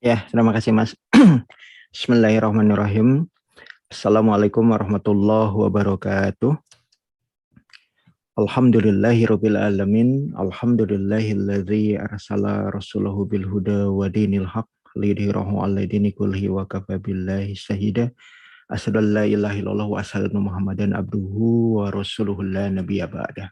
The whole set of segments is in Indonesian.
Ya, terima kasih Mas. Bismillahirrahmanirrahim. Assalamualaikum warahmatullahi wabarakatuh. Alhamdulillahirabbil alamin. Alhamdulillahilladzi arsala rasulahu bil huda wa dinil haq lidhirahu 'ala dini kullihi wa kafa billahi syahida. Asyhadu an la ilaha illallah wa asyhadu anna Muhammadan abduhu wa rasuluhu la nabiyya ba'dah.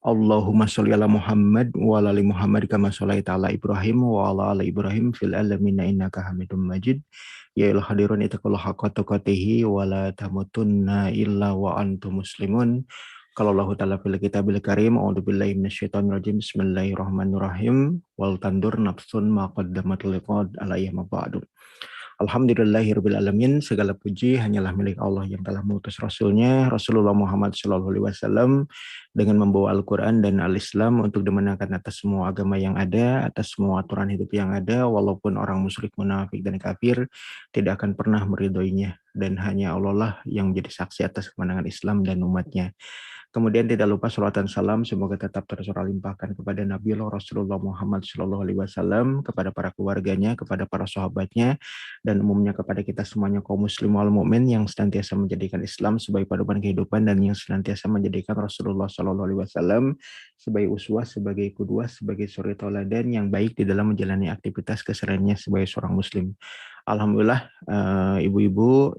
Allahumma sholli ala Muhammad wa ala ali Muhammad kama sholaita ala Ibrahim wa ala ali Ibrahim fil alamin innaka Hamidum Majid. Ya ilah hadirun ittaqullah haqqa tuqatih wa la tamutunna illa wa antum muslimun. Kalau Allah Ta'ala fil kitabil karim, a'udzubillahi minasyaitonir rajim. Bismillahirrahmanirrahim. Wal tandur nafsun ma qaddamat liqad alayhi ma ba'du. Alhamdulillahirabbil alamin. Segala puji hanyalah milik Allah yang telah mengutus Rasulnya Rasulullah Muhammad SAW dengan membawa Al-Quran dan Al-Islam untuk dimenangkan atas semua agama yang ada, atas semua aturan hidup yang ada, walaupun orang musyrik, munafik, dan kafir tidak akan pernah meridhoinya, dan hanya Allah lah yang menjadi saksi atas kemenangan Islam dan umatnya. Kemudian tidak lupa salawat dan salam semoga tetap tercurah limpahkan kepada Nabi Rasulullah Muhammad SAW, kepada para keluarganya, kepada para sahabatnya, dan umumnya kepada kita semuanya kaum muslim wal mukmin yang senantiasa menjadikan Islam sebagai paduan kehidupan dan yang senantiasa menjadikan Rasulullah SAW sebagai uswah, sebagai qudwah, sebagai suri tauladan yang baik di dalam menjalani aktivitas kesehariannya sebagai seorang muslim. Alhamdulillah, ibu-ibu,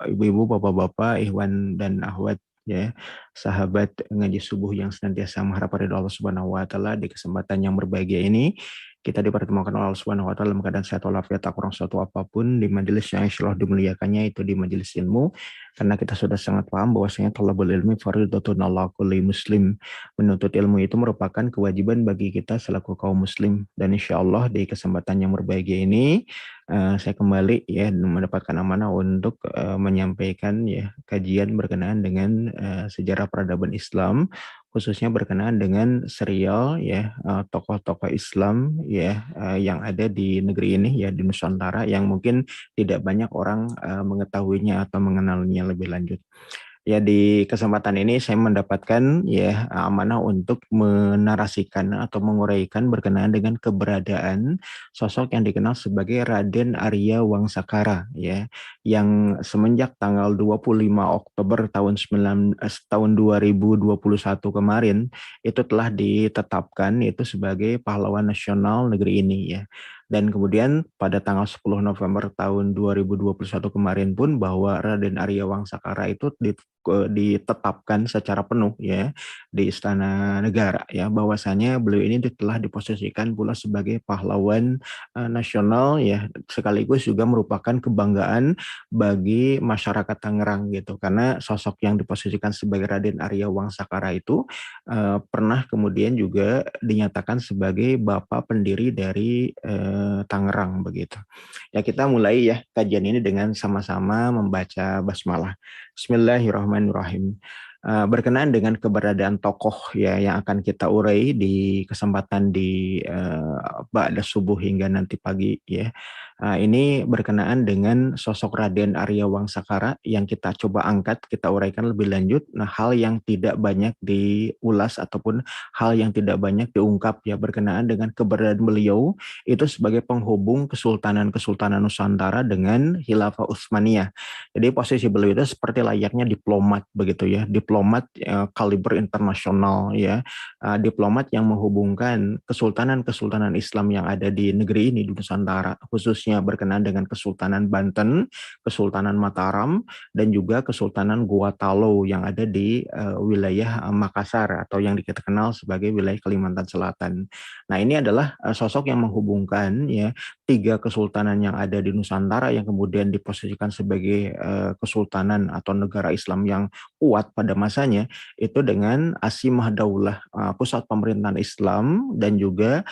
ibu-ibu, bapak-bapak, ikhwan dan akhwat, ya, sahabat ngaji subuh yang senantiasa mengharap ridho Allah Subhanahu wa taala, di kesempatan yang berbahagia ini kita dipertemukan oleh Allah Subhanahu wa taala dalam keadaan sehat walafiat, tak kurang suatu apapun, di majelis yang insyaallah dimuliakannya, itu di majelis ilmu, karena kita sudah sangat paham bahwasanya thalabul ilmi fardhatun 'ala kulli muslim. Menuntut ilmu itu merupakan kewajiban bagi kita selaku kaum muslim, dan insyaallah di kesempatan yang berbahagia ini saya kembali ya mendapatkan amanah untuk menyampaikan ya kajian berkenaan dengan sejarah peradaban Islam, khususnya berkenaan dengan serial ya tokoh-tokoh Islam ya yang ada di negeri ini ya, di Nusantara, yang mungkin tidak banyak orang mengetahuinya atau mengenalnya lebih lanjut. Ya, di kesempatan ini saya mendapatkan ya amanah untuk menarasikan atau menguraikan berkenaan dengan keberadaan sosok yang dikenal sebagai Raden Arya Wangsakara ya, yang semenjak tanggal 25 Oktober tahun 2021 kemarin itu telah ditetapkan itu sebagai pahlawan nasional negeri ini ya. Dan kemudian pada tanggal 10 November tahun 2021 kemarin pun bahwa Raden Arya Wangsakara itu ditetapkan secara penuh ya di Istana Negara ya, bahwasanya beliau ini telah diposisikan pula sebagai pahlawan nasional ya, sekaligus juga merupakan kebanggaan bagi masyarakat Tangerang gitu, karena sosok yang diposisikan sebagai Raden Arya Wangsakara itu pernah kemudian juga dinyatakan sebagai bapak pendiri dari Tangerang begitu. Ya, kita mulai ya kajian ini dengan sama-sama membaca basmalah. Bismillahirrahmanirrahim. Berkenaan dengan keberadaan tokoh ya yang akan kita urai di kesempatan di ba'da subuh hingga nanti pagi ya. Ini berkenaan dengan sosok Raden Arya Wangsakara yang kita coba angkat, kita uraikan lebih lanjut. Nah, hal yang tidak banyak diulas ataupun hal yang tidak banyak diungkap ya berkenaan dengan keberadaan beliau itu sebagai penghubung Kesultanan Nusantara dengan Khilafah Utsmaniyah. Jadi posisi beliau itu seperti layaknya diplomat begitu ya, diplomat kaliber internasional ya, diplomat yang menghubungkan kesultanan-kesultanan Islam yang ada di negeri ini, di Nusantara, khususnya berkenaan dengan Kesultanan Banten, Kesultanan Mataram, dan juga Kesultanan Gorontalo yang ada di wilayah Makassar atau yang kita kenal sebagai wilayah Kalimantan Selatan. Nah, ini adalah sosok yang menghubungkan ya tiga kesultanan yang ada di Nusantara yang kemudian diposisikan sebagai kesultanan atau negara Islam yang kuat pada masanya itu dengan Asimah Daulah, pusat pemerintahan Islam dan juga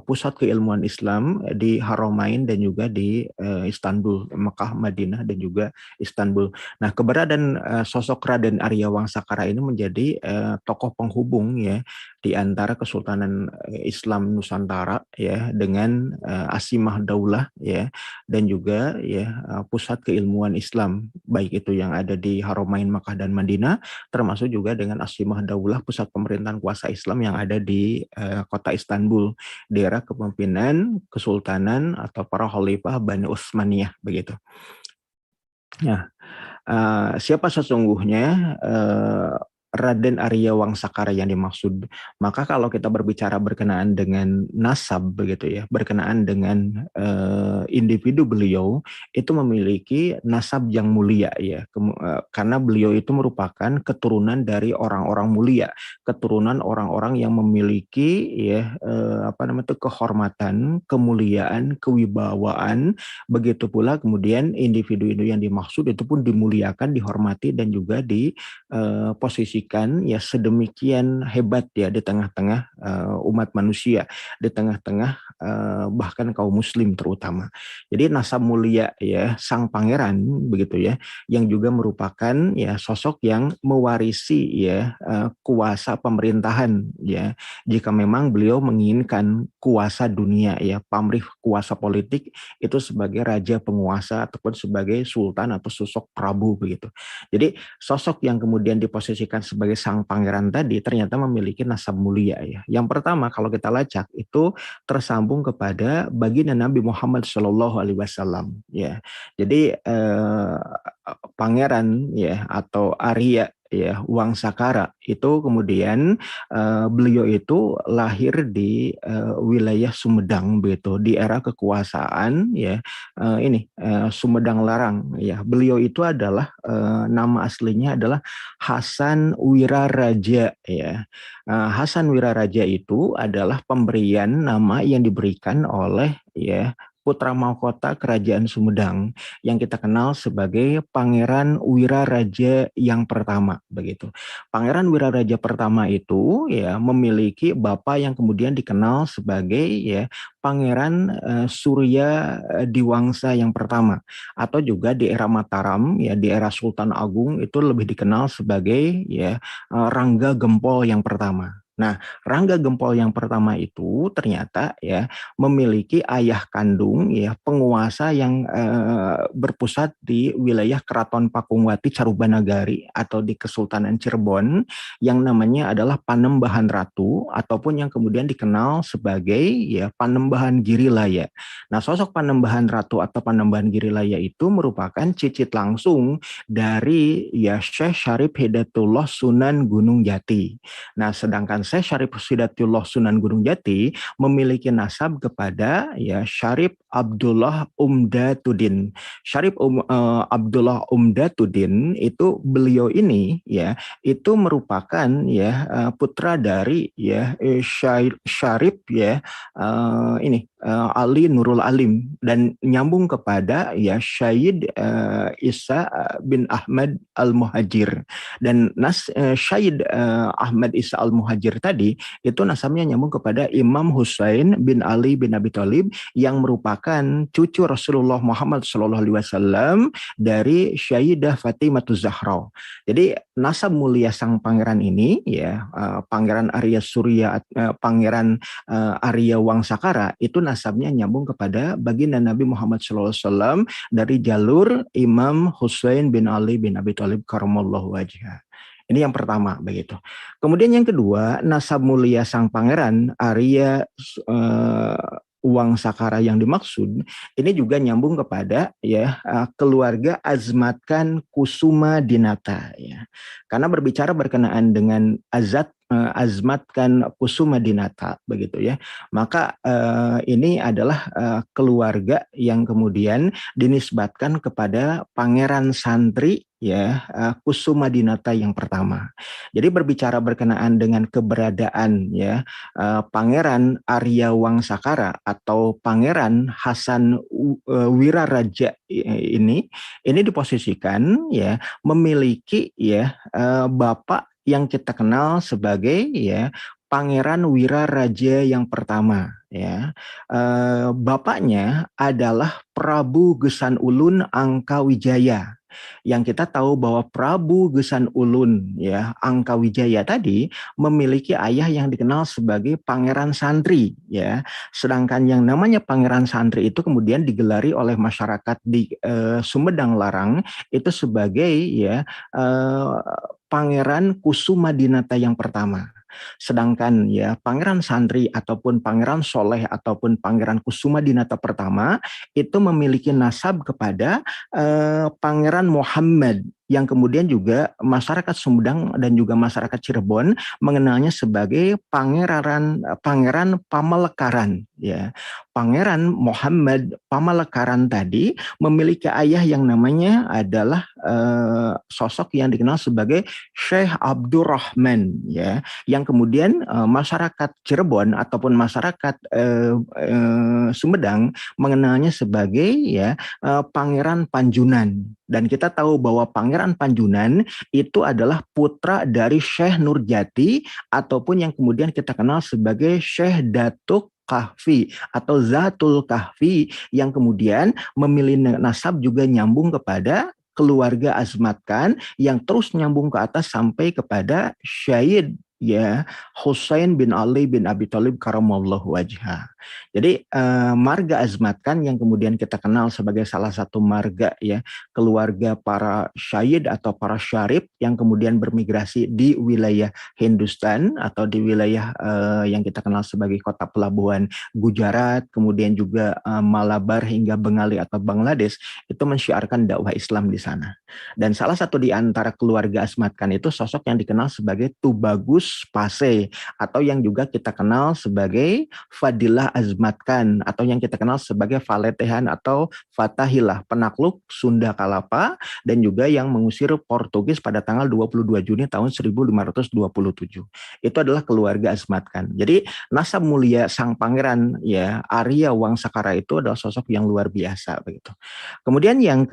pusat keilmuan Islam di Haramain dan juga di Istanbul, Mekah, Madinah dan juga Istanbul. Nah, keberadaan sosok Raden Arya Wangsakara ini menjadi tokoh penghubung ya di antara Kesultanan Islam Nusantara ya dengan Asimah Daulah ya, dan juga ya pusat keilmuan Islam, baik itu yang ada di Haramain Makkah dan Madinah, termasuk juga dengan Asimah Daulah, pusat pemerintahan kuasa Islam yang ada di kota Istanbul, daerah kepemimpinan Kesultanan atau para Khalifah Bani Utsmaniyah begitu. Nah, siapa sesungguhnya Raden Arya Wangsakara yang dimaksud? Maka kalau kita berbicara berkenaan dengan nasab begitu ya, berkenaan dengan individu beliau itu memiliki nasab yang mulia ya, karena beliau itu merupakan keturunan dari orang-orang mulia, keturunan orang-orang yang memiliki ya kehormatan, kemuliaan, kewibawaan. Begitu pula kemudian individu-individu yang dimaksud itu pun dimuliakan, dihormati dan juga diposisikan ya sedemikian hebat ya di tengah-tengah umat manusia, di tengah-tengah bahkan kaum muslim terutama. Jadi nasab mulia ya sang pangeran begitu ya, yang juga merupakan ya sosok yang mewarisi ya kuasa pemerintahan ya, jika memang beliau menginginkan kuasa dunia ya, pamrih kuasa politik itu sebagai raja penguasa ataupun sebagai sultan atau sosok prabu begitu. Jadi sosok yang kemudian diposisikan sebagai sang pangeran tadi ternyata memiliki nasab mulia ya. Yang pertama kalau kita lacak itu tersambung kepada baginda Nabi Muhammad SAW ya. Jadi pangeran ya atau Arya ya Wangsakara itu kemudian beliau itu lahir di wilayah Sumedang begitu, di era kekuasaan ya Sumedang Larang ya. Beliau itu adalah nama aslinya adalah Hasan Wiraraja ya. Hasan Wiraraja itu adalah pemberian nama yang diberikan oleh ya putra mahkota kerajaan Sumedang yang kita kenal sebagai Pangeran Wiraraja yang pertama begitu. Pangeran Wiraraja pertama itu ya memiliki bapak yang kemudian dikenal sebagai ya Pangeran Surya Diwangsa yang pertama, atau juga di era Mataram ya di era Sultan Agung itu lebih dikenal sebagai ya Rangga Gempol yang pertama. Nah, Rangga Gempol yang pertama itu ternyata ya memiliki ayah kandung ya penguasa yang berpusat di wilayah Keraton Pakungwati Carubanagari atau di Kesultanan Cirebon yang namanya adalah Panembahan Ratu ataupun yang kemudian dikenal sebagai ya Panembahan Girilaya. Nah, sosok Panembahan Ratu atau Panembahan Girilaya itu merupakan cicit langsung dari ya Syekh Syarif Hidayatullah Sunan Gunung Jati. Nah, sedangkan Syekh Syarif Hidayatullah Sunan Gunung Jati memiliki nasab kepada ya Syarif Abdullah Umdatuddin. Syarif Abdullah Umdatuddin itu beliau ini ya itu merupakan ya putra dari ya Syarif ya Ali Nurul Alim dan nyambung kepada ya Syed Isa bin Ahmad Al-Muhajir. Dan Syed Ahmad Isa Al-Muhajir tadi itu nasabnya nyambung kepada Imam Husain bin Ali bin Abi Thalib yang merupakan cucu Rasulullah Muhammad SAW dari Sayyidah Fatimah Zahra. Jadi nasab mulia sang pangeran ini ya Pangeran Arya Surya Pangeran Arya Wangsakara itu nasabnya nyambung kepada baginda Nabi Muhammad SAW dari jalur Imam Husain bin Ali bin Abi Thalib karamallahu wajhah. Ini yang pertama begitu. Kemudian yang kedua, nasab mulia sang pangeran Arya Wangsakara yang dimaksud ini juga nyambung kepada ya keluarga Azmatkan Kusuma Dinata ya. Karena berbicara berkenaan dengan Azmatkan Kusuma Dinata begitu ya. Maka ini adalah keluarga yang kemudian dinisbatkan kepada pangeran santri ya Kusuma Dinata yang pertama. Jadi berbicara berkenaan dengan keberadaan ya Pangeran Arya Wangsakara atau Pangeran Hasan Wiraraja ini diposisikan ya memiliki ya bapak yang kita kenal sebagai ya Pangeran Wiraraja yang pertama ya. Bapaknya adalah Prabu Gesan Ulun Angkawijaya. Yang kita tahu bahwa Prabu Gesan Ulun ya Angkawijaya tadi memiliki ayah yang dikenal sebagai Pangeran Santri ya. Sedangkan yang namanya Pangeran Santri itu kemudian digelari oleh masyarakat di Sumedang Larang itu sebagai ya Pangeran Kusumadinata yang pertama. Sedangkan ya Pangeran Santri ataupun Pangeran Soleh ataupun Pangeran Kusumadinata pertama itu memiliki nasab kepada Pangeran Muhammad yang kemudian juga masyarakat Sumedang dan juga masyarakat Cirebon mengenalnya sebagai Pangeran Pamalekaran ya. Pangeran Muhammad Pamalekaran tadi memiliki ayah yang namanya adalah sosok yang dikenal sebagai Syekh Abdurrahman ya, yang kemudian masyarakat Cirebon ataupun masyarakat Sumedang mengenalnya sebagai ya Pangeran Panjunan. Dan kita tahu bahwa Pangeran Panjunan itu adalah putra dari Syekh Nurjati ataupun yang kemudian kita kenal sebagai Syekh Datuk Kahfi atau Zatul Kahfi yang kemudian memilih nasab juga nyambung kepada keluarga Azmat Khan yang terus nyambung ke atas sampai kepada Syahid ya Husain bin Ali bin Abi Thalib karamallahu wajhah. Jadi marga Azmat Khan yang kemudian kita kenal sebagai salah satu marga ya keluarga para syahid atau para syarif yang kemudian bermigrasi di wilayah Hindustan atau di wilayah yang kita kenal sebagai kota pelabuhan Gujarat, kemudian juga Malabar hingga Bengali atau Bangladesh itu mensyiarkan dakwah Islam di sana. Dan salah satu di antara keluarga Azmat Khan itu sosok yang dikenal sebagai Tubagus Pase atau yang juga kita kenal sebagai Fadilah Azmat Khan atau yang kita kenal sebagai Faletehan atau Fatahillah, penakluk Sunda Kalapa dan juga yang mengusir Portugis pada tanggal 22 Juni tahun 1527. Itu adalah keluarga Azmat Khan. Jadi nasab mulia sang pangeran ya Arya Wangsakara itu adalah sosok yang luar biasa begitu. Kemudian yang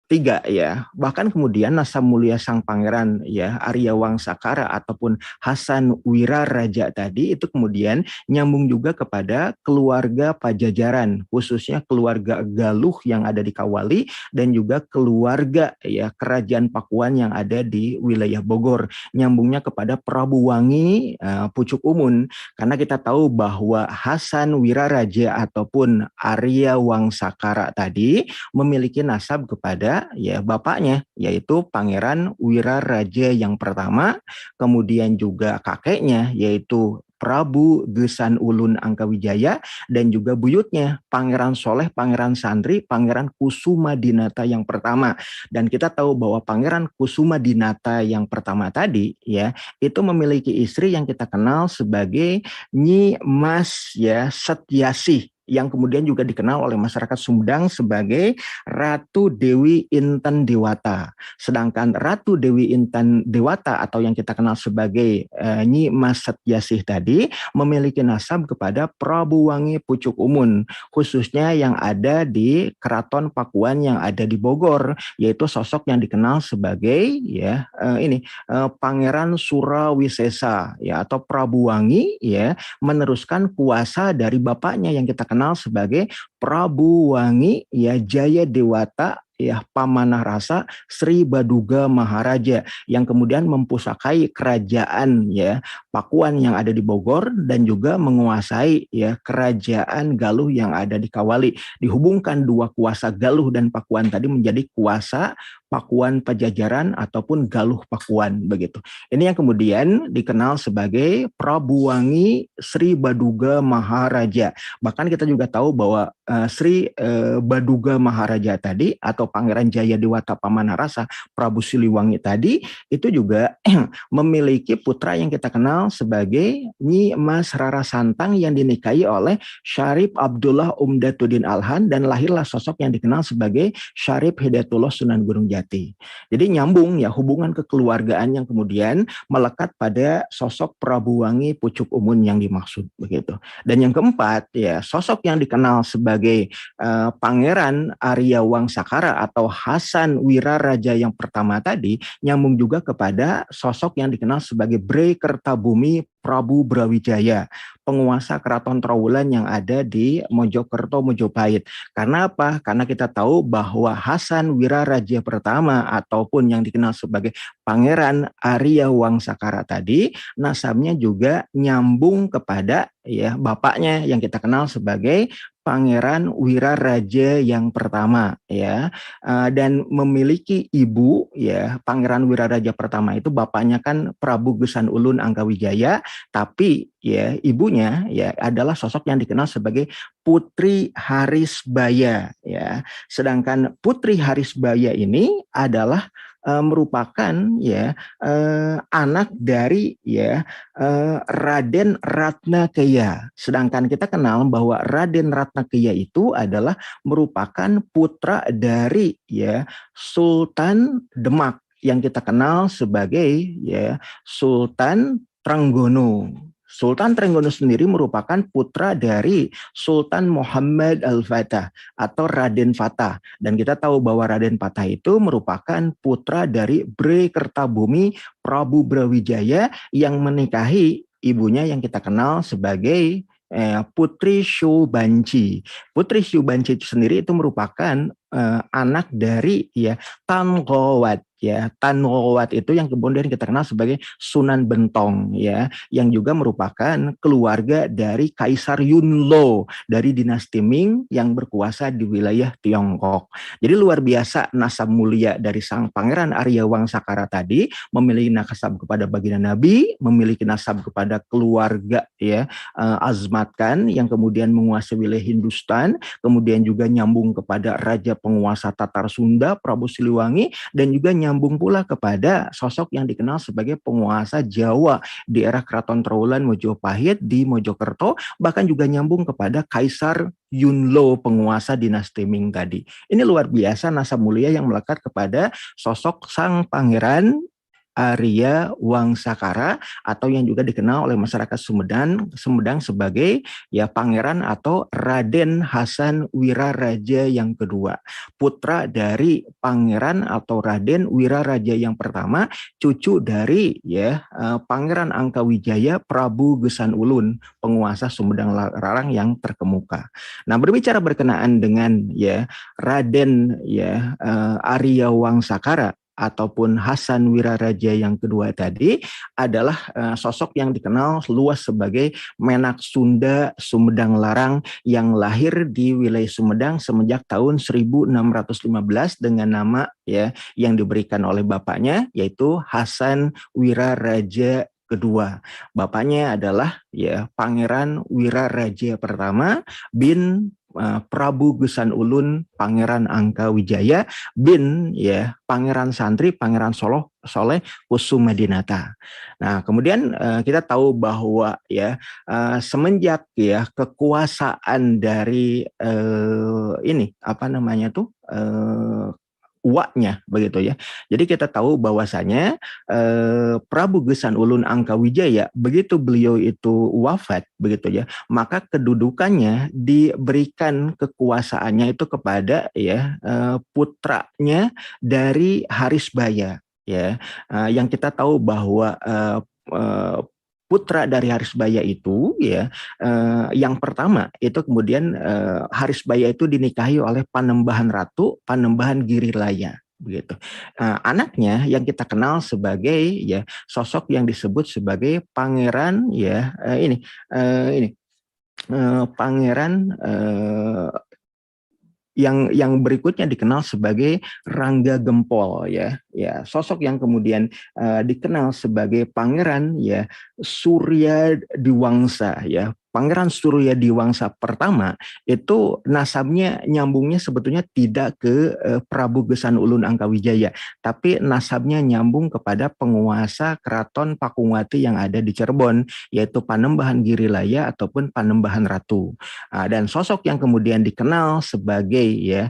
tiga ya, bahkan kemudian nasab mulia sang pangeran ya Arya Wangsakara ataupun Hasan Wiraraja tadi itu kemudian nyambung juga kepada keluarga Pajajaran, khususnya keluarga Galuh yang ada di Kawali dan juga keluarga ya kerajaan Pakuan yang ada di wilayah Bogor, nyambungnya kepada Prabu Wangi Pucuk Umun, karena kita tahu bahwa Hasan Wiraraja ataupun Arya Wangsakara tadi memiliki nasab kepada ya bapaknya yaitu Pangeran Wiraraja yang pertama, kemudian juga kakeknya yaitu Prabu Gesan Ulun Angkawijaya dan juga buyutnya Pangeran Soleh, Pangeran Santri, Pangeran Kusumadinata yang pertama. Dan kita tahu bahwa Pangeran Kusumadinata yang pertama tadi ya itu memiliki istri yang kita kenal sebagai Nyi Mas ya Setyasih yang kemudian juga dikenal oleh masyarakat Sumedang sebagai Ratu Dewi Inten Dewata. Sedangkan Ratu Dewi Inten Dewata atau yang kita kenal sebagai Nyi Mas Setyasih tadi memiliki nasab kepada Prabu Wangi Pucuk Umun, khususnya yang ada di Keraton Pakuan yang ada di Bogor, yaitu sosok yang dikenal sebagai ya Pangeran Surawisesa ya atau Prabu Wangi ya meneruskan kuasa dari bapaknya yang kita kenal sebagai Prabu Wangi ya Jaya Dewata ya Pamanah Rasa Sri Baduga Maharaja yang kemudian mempusakai kerajaan ya Pakuan yang ada di Bogor dan juga menguasai ya kerajaan Galuh yang ada di Kawali. Dihubungkan dua kuasa Galuh dan Pakuan tadi menjadi kuasa Pakuan Pajajaran ataupun Galuh Pakuan begitu. Ini yang kemudian dikenal sebagai Prabu Wangi Sri Baduga Maharaja. Bahkan kita juga tahu bahwa Sri Baduga Maharaja tadi atau Pangeran Jaya Dewata Pamanah Rasa Prabu Siliwangi tadi itu juga memiliki putra yang kita kenal sebagai Nyi Mas Rara Santang yang dinikahi oleh Syarif Abdullah Umdatuddin Alhan dan lahirlah sosok yang dikenal sebagai Syarif Hidayatullah Sunan Gunung Jati. Jadi nyambung ya hubungan kekeluargaan yang kemudian melekat pada sosok Prabu Wangi Pucuk Umun yang dimaksud begitu. Dan yang keempat ya sosok yang dikenal sebagai Pangeran Arya Wangsakara atau Hasan Wiraraja yang pertama tadi nyambung juga kepada sosok yang dikenal sebagai Bre Kertabumi Prabu Brawijaya, penguasa keraton Trowulan yang ada di Mojokerto, Mojopahit. Karena apa? Karena kita tahu bahwa Hasan Wiraraja pertama ataupun yang dikenal sebagai Pangeran Arya Wangsakara tadi, nasabnya juga nyambung kepada ya bapaknya yang kita kenal sebagai Pangeran Wiraraja yang pertama ya. Dan memiliki ibu ya. Pangeran Wiraraja pertama itu bapaknya kan Prabu Gesan Ulun Angkawijaya, tapi ya ibunya ya adalah sosok yang dikenal sebagai Putri Harisbaya ya. Sedangkan Putri Harisbaya ini adalah merupakan ya anak dari ya Raden Ratnakaya. Sedangkan kita kenal bahwa Raden Ratnakaya itu adalah merupakan putra dari ya Sultan Demak yang kita kenal sebagai ya Sultan Trenggono. Sultan Trenggono sendiri merupakan putra dari Sultan Muhammad Al-Fatah atau Raden Fatah. Dan kita tahu bahwa Raden Fatah itu merupakan putra dari Bre Kertabumi Prabu Brawijaya yang menikahi ibunya yang kita kenal sebagai Putri Syubanci. Putri Syubanci itu sendiri itu merupakan anak dari ya Tan Gowat ya. Tan Gowat itu yang kemudian kita kenal sebagai Sunan Bentong ya, yang juga merupakan keluarga dari Kaisar Yunlo dari dinasti Ming yang berkuasa di wilayah Tiongkok. Jadi luar biasa nasab mulia dari sang Pangeran Arya Wangsakara tadi, memiliki nasab kepada baginda Nabi, memiliki nasab kepada keluarga ya Azmat Khan yang kemudian menguasai wilayah Hindustan, kemudian juga nyambung kepada Raja penguasa Tatar Sunda Prabu Siliwangi, dan juga nyambung pula kepada sosok yang dikenal sebagai penguasa Jawa di era Keraton Trowulan Mojopahit di Mojokerto, bahkan juga nyambung kepada Kaisar Yunlo penguasa dinasti Ming tadi. Ini luar biasa nasab mulia yang melekat kepada sosok sang pangeran Arya Wangsakara atau yang juga dikenal oleh masyarakat Sumedang sebagai ya Pangeran atau Raden Hasan Wiraraja yang kedua, putra dari Pangeran atau Raden Wiraraja yang pertama, cucu dari ya Pangeran Angkawijaya Prabu Gesan Ulun, penguasa Sumedang Larang yang terkemuka. Nah, berbicara berkenaan dengan ya Raden ya Arya Wangsakara ataupun Hasan Wiraraja yang kedua tadi adalah sosok yang dikenal luas sebagai Menak Sunda Sumedang Larang yang lahir di wilayah Sumedang semenjak tahun 1615 dengan nama ya yang diberikan oleh bapaknya yaitu Hasan Wiraraja kedua. Bapaknya adalah ya Pangeran Wiraraja pertama bin Prabu Gesan Ulun Pangeran Angkawijaya bin ya Pangeran Santri Pangeran Soleh Kusumedinata. Nah, kemudian kita tahu bahwa ya semenjak ya kekuasaan dari ini apa namanya tuh uaknya begitu ya. Jadi kita tahu bahwasanya Prabu Gesan Ulun Angkawijaya begitu beliau itu wafat begitu ya, maka kedudukannya diberikan kekuasaannya itu kepada ya putranya dari Harisbaya ya. Yang kita tahu bahwa putra dari Harisbaya itu ya yang pertama itu kemudian Harisbaya itu dinikahi oleh Panembahan Ratu Panembahan Girilaya begitu. Anaknya yang kita kenal sebagai ya sosok yang disebut sebagai pangeran ya ini pangeran yang berikutnya dikenal sebagai Rangga Gempol ya sosok yang kemudian dikenal sebagai pangeran ya Surya Diwangsa ya. Pangeran Surya Diwangsa pertama itu nasabnya nyambungnya sebetulnya tidak ke Prabu Gesan Ulun Angkawijaya, tapi nasabnya nyambung kepada penguasa Keraton Pakuwati yang ada di Cirebon, yaitu Panembahan Girilaya ataupun Panembahan Ratu. Dan sosok yang kemudian dikenal sebagai ya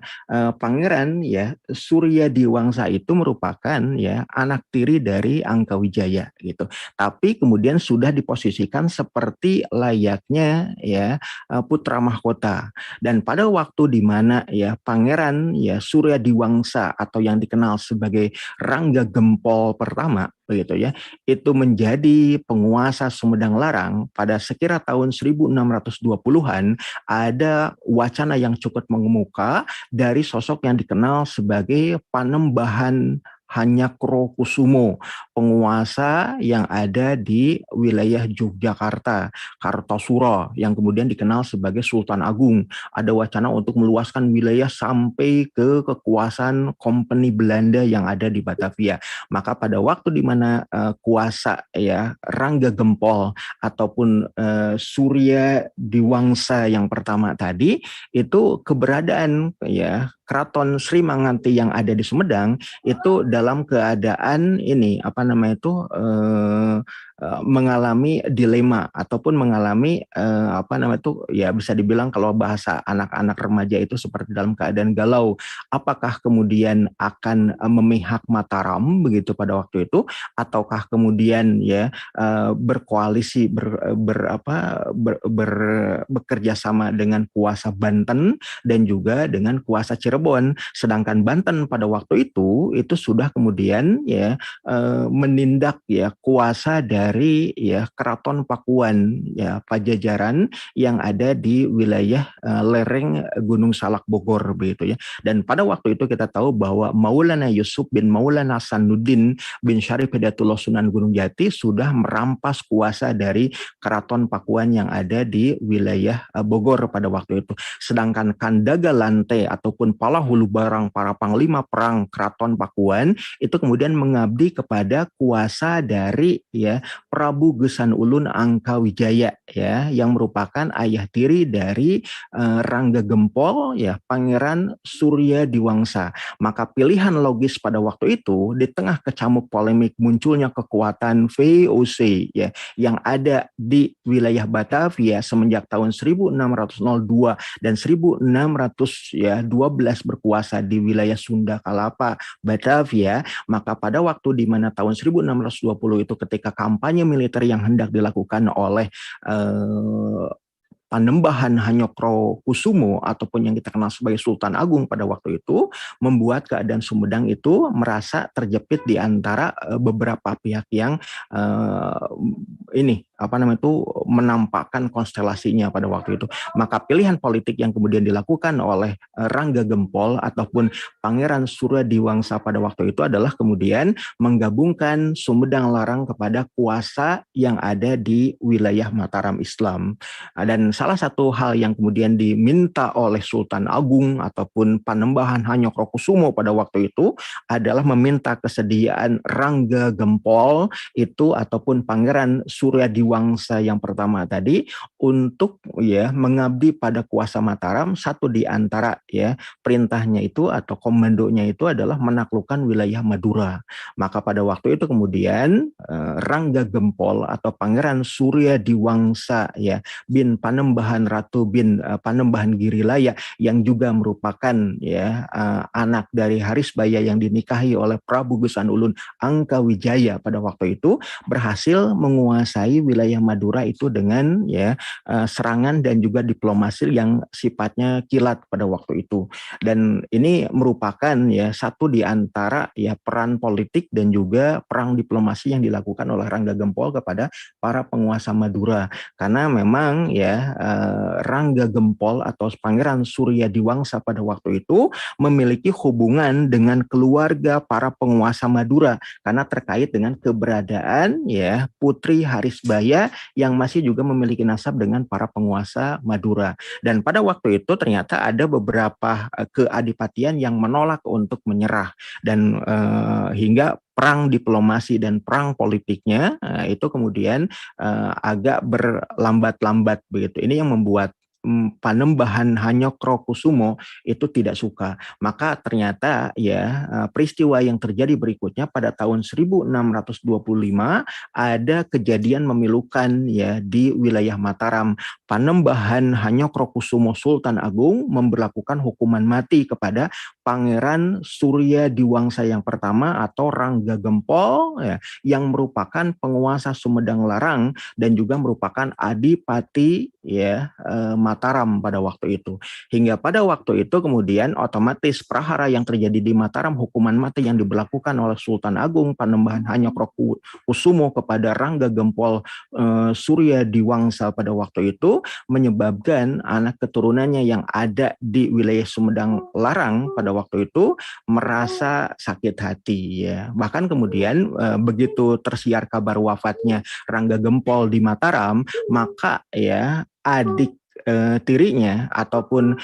Pangeran ya Surya Diwangsa itu merupakan ya anak tiri dari Angkawijaya gitu. Tapi kemudian sudah diposisikan seperti layaknya anaknya ya putra mahkota. Dan pada waktu di mana ya Pangeran ya Surya Diwangsa atau yang dikenal sebagai Rangga Gempol pertama begitu ya, itu menjadi penguasa Sumedang Larang pada sekira tahun 1620-an, ada wacana yang cukup mengemuka dari sosok yang dikenal sebagai Panembahan Hanyakrokusumo, penguasa yang ada di wilayah Yogyakarta, Kartosuro, yang kemudian dikenal sebagai Sultan Agung. Ada wacana untuk meluaskan wilayah sampai ke kekuasaan Kompeni Belanda yang ada di Batavia. Maka pada waktu di mana kuasa ya Rangga Gempol ataupun Surya Diwangsa yang pertama tadi, itu keberadaan ya Keraton Sri Manganti yang ada di Sumedang itu dalam keadaan ini apa namanya itu mengalami dilema ataupun mengalami apa namanya itu ya bisa dibilang kalau bahasa anak-anak remaja itu seperti dalam keadaan galau. Apakah kemudian akan memihak Mataram begitu pada waktu itu, ataukah kemudian ya berkoalisi bekerja sama dengan kuasa Banten dan juga dengan kuasa Cirebon. Sedangkan Banten pada waktu itu sudah kemudian ya menindak ya kuasa dari ya Keraton Pakuan ya Pajajaran yang ada di wilayah lereng Gunung Salak Bogor begitu ya. Dan pada waktu itu kita tahu bahwa Maulana Yusuf bin Maulana Hasanuddin bin Syarif Hidayatullah Sunan Gunung Jati sudah merampas kuasa dari Keraton Pakuan yang ada di wilayah Bogor pada waktu itu. Sedangkan Kandaga Lante ataupun Pala Hulu Barang, para panglima perang Keraton Pakuan itu kemudian mengabdi kepada kuasa dari ya Prabu Gesan Ulun Angkawijaya ya, yang merupakan ayah tiri dari Rangga Gempol ya Pangeran Surya Diwangsa. Maka pilihan logis pada waktu itu di tengah kecamuk polemik munculnya kekuatan VOC ya yang ada di wilayah Batavia semenjak tahun 1602 dan 1612 berkuasa di wilayah Sunda Kalapa Batavia. Maka pada waktu di mana tahun 1620 itu ketika kampanye militer yang hendak dilakukan oleh Panembahan Hanyokrokusumo ataupun yang kita kenal sebagai Sultan Agung pada waktu itu, membuat keadaan Sumedang itu merasa terjepit di antara beberapa pihak yang ini apa namanya itu menampakkan konstelasinya pada waktu itu. Maka pilihan politik yang kemudian dilakukan oleh Rangga Gempol ataupun Pangeran Surya Diwangsa pada waktu itu adalah kemudian menggabungkan Sumedang Larang kepada kuasa yang ada di wilayah Mataram Islam. Dan salah satu hal yang kemudian diminta oleh Sultan Agung ataupun Panembahan Hanyokrokusumo pada waktu itu adalah meminta kesediaan Rangga Gempol itu ataupun Pangeran Surya Diwangsa yang pertama tadi untuk ya mengabdi pada kuasa Mataram. Satu di antara ya perintahnya itu atau komandonya itu adalah menaklukkan wilayah Madura. Maka pada waktu itu kemudian Rangga Gempol atau Pangeran Surya Diwangsa ya bin Panembahan Ratu bin Panembahan Girilaya yang juga merupakan ya anak dari Harisbaya yang dinikahi oleh Prabu Gesan Ulun Angkawijaya pada waktu itu berhasil menguasai wilayah Madura itu dengan ya serangan dan juga diplomasi yang sifatnya kilat pada waktu itu. Dan ini merupakan ya satu di antara ya peran politik dan juga perang diplomasi yang dilakukan oleh Rangga Gempol kepada para penguasa Madura. Karena memang ya Rangga Gempol atau Pangeran Surya Diwangsa pada waktu itu memiliki hubungan dengan keluarga para penguasa Madura karena terkait dengan keberadaan ya Putri Harisbaya yang masih juga memiliki nasab dengan para penguasa Madura. Dan pada waktu itu ternyata ada beberapa keadipatian yang menolak untuk menyerah dan hingga perang diplomasi dan perang politiknya itu kemudian agak berlambat-lambat begitu. Ini yang membuat Panembahan Hanyokrokusumo itu tidak suka. Maka ternyata ya peristiwa yang terjadi berikutnya pada tahun 1625 ada kejadian memilukan ya di wilayah Mataram. Panembahan Hanyokrokusumo Sultan Agung memberlakukan hukuman mati kepada Pangeran Surya Diwangsa yang pertama atau Rangga Gempol ya, yang merupakan penguasa Sumedang Larang dan juga merupakan adipati ya Mataram pada waktu itu. Hingga pada waktu itu kemudian otomatis prahara yang terjadi di Mataram, hukuman mati yang diberlakukan oleh Sultan Agung Panembahan Hanyokrokusumo kepada Rangga Gempol Surya Diwangsa pada waktu itu menyebabkan anak keturunannya yang ada di wilayah Sumedang Larang pada waktu itu merasa sakit hati ya. Bahkan kemudian begitu tersiar kabar wafatnya Rangga Gempol di Mataram, maka ya adik tirinya ataupun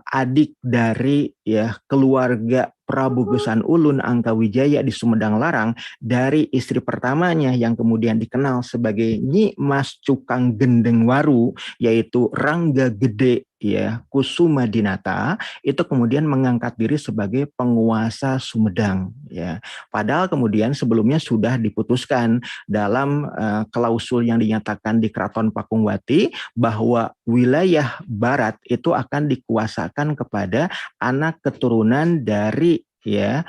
adik dari ya keluarga Prabu Gesan Ulun Angkawijaya di Sumedang Larang dari istri pertamanya yang kemudian dikenal sebagai Nyi Mas Cukang Gendeng Waru, yaitu Rangga Gede ya Kusuma Dinata, itu kemudian mengangkat diri sebagai penguasa Sumedang ya. Padahal kemudian sebelumnya sudah diputuskan dalam klausul yang dinyatakan di Keraton Pakungwati bahwa wilayah barat itu akan dikuasakan kepada anak keturunan dari ya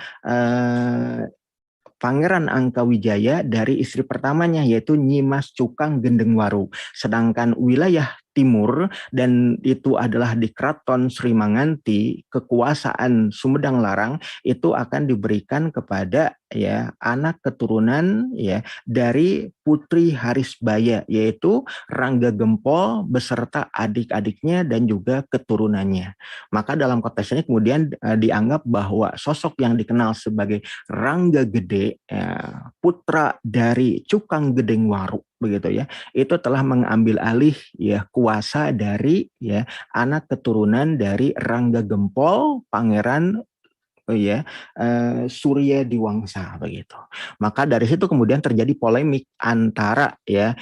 Pangeran Angkawijaya dari istri pertamanya yaitu Nyi Mas Cukang Gendeng Waru. Sedangkan wilayah timur dan itu adalah di Keraton Sri Manganti, kekuasaan Sumedang Larang itu akan diberikan kepada ya anak keturunan ya dari Putri Harisbaya yaitu Rangga Gempol beserta adik-adiknya dan juga keturunannya. Maka dalam konteks ini kemudian dianggap bahwa sosok yang dikenal sebagai Rangga Gede ya, putra dari Cukang Gendeng Waru begitu ya, itu telah mengambil alih ya kuasa dari ya anak keturunan dari Rangga Gempol Pangeran Surya Diwangsa begitu. Maka dari situ kemudian terjadi polemik antara ya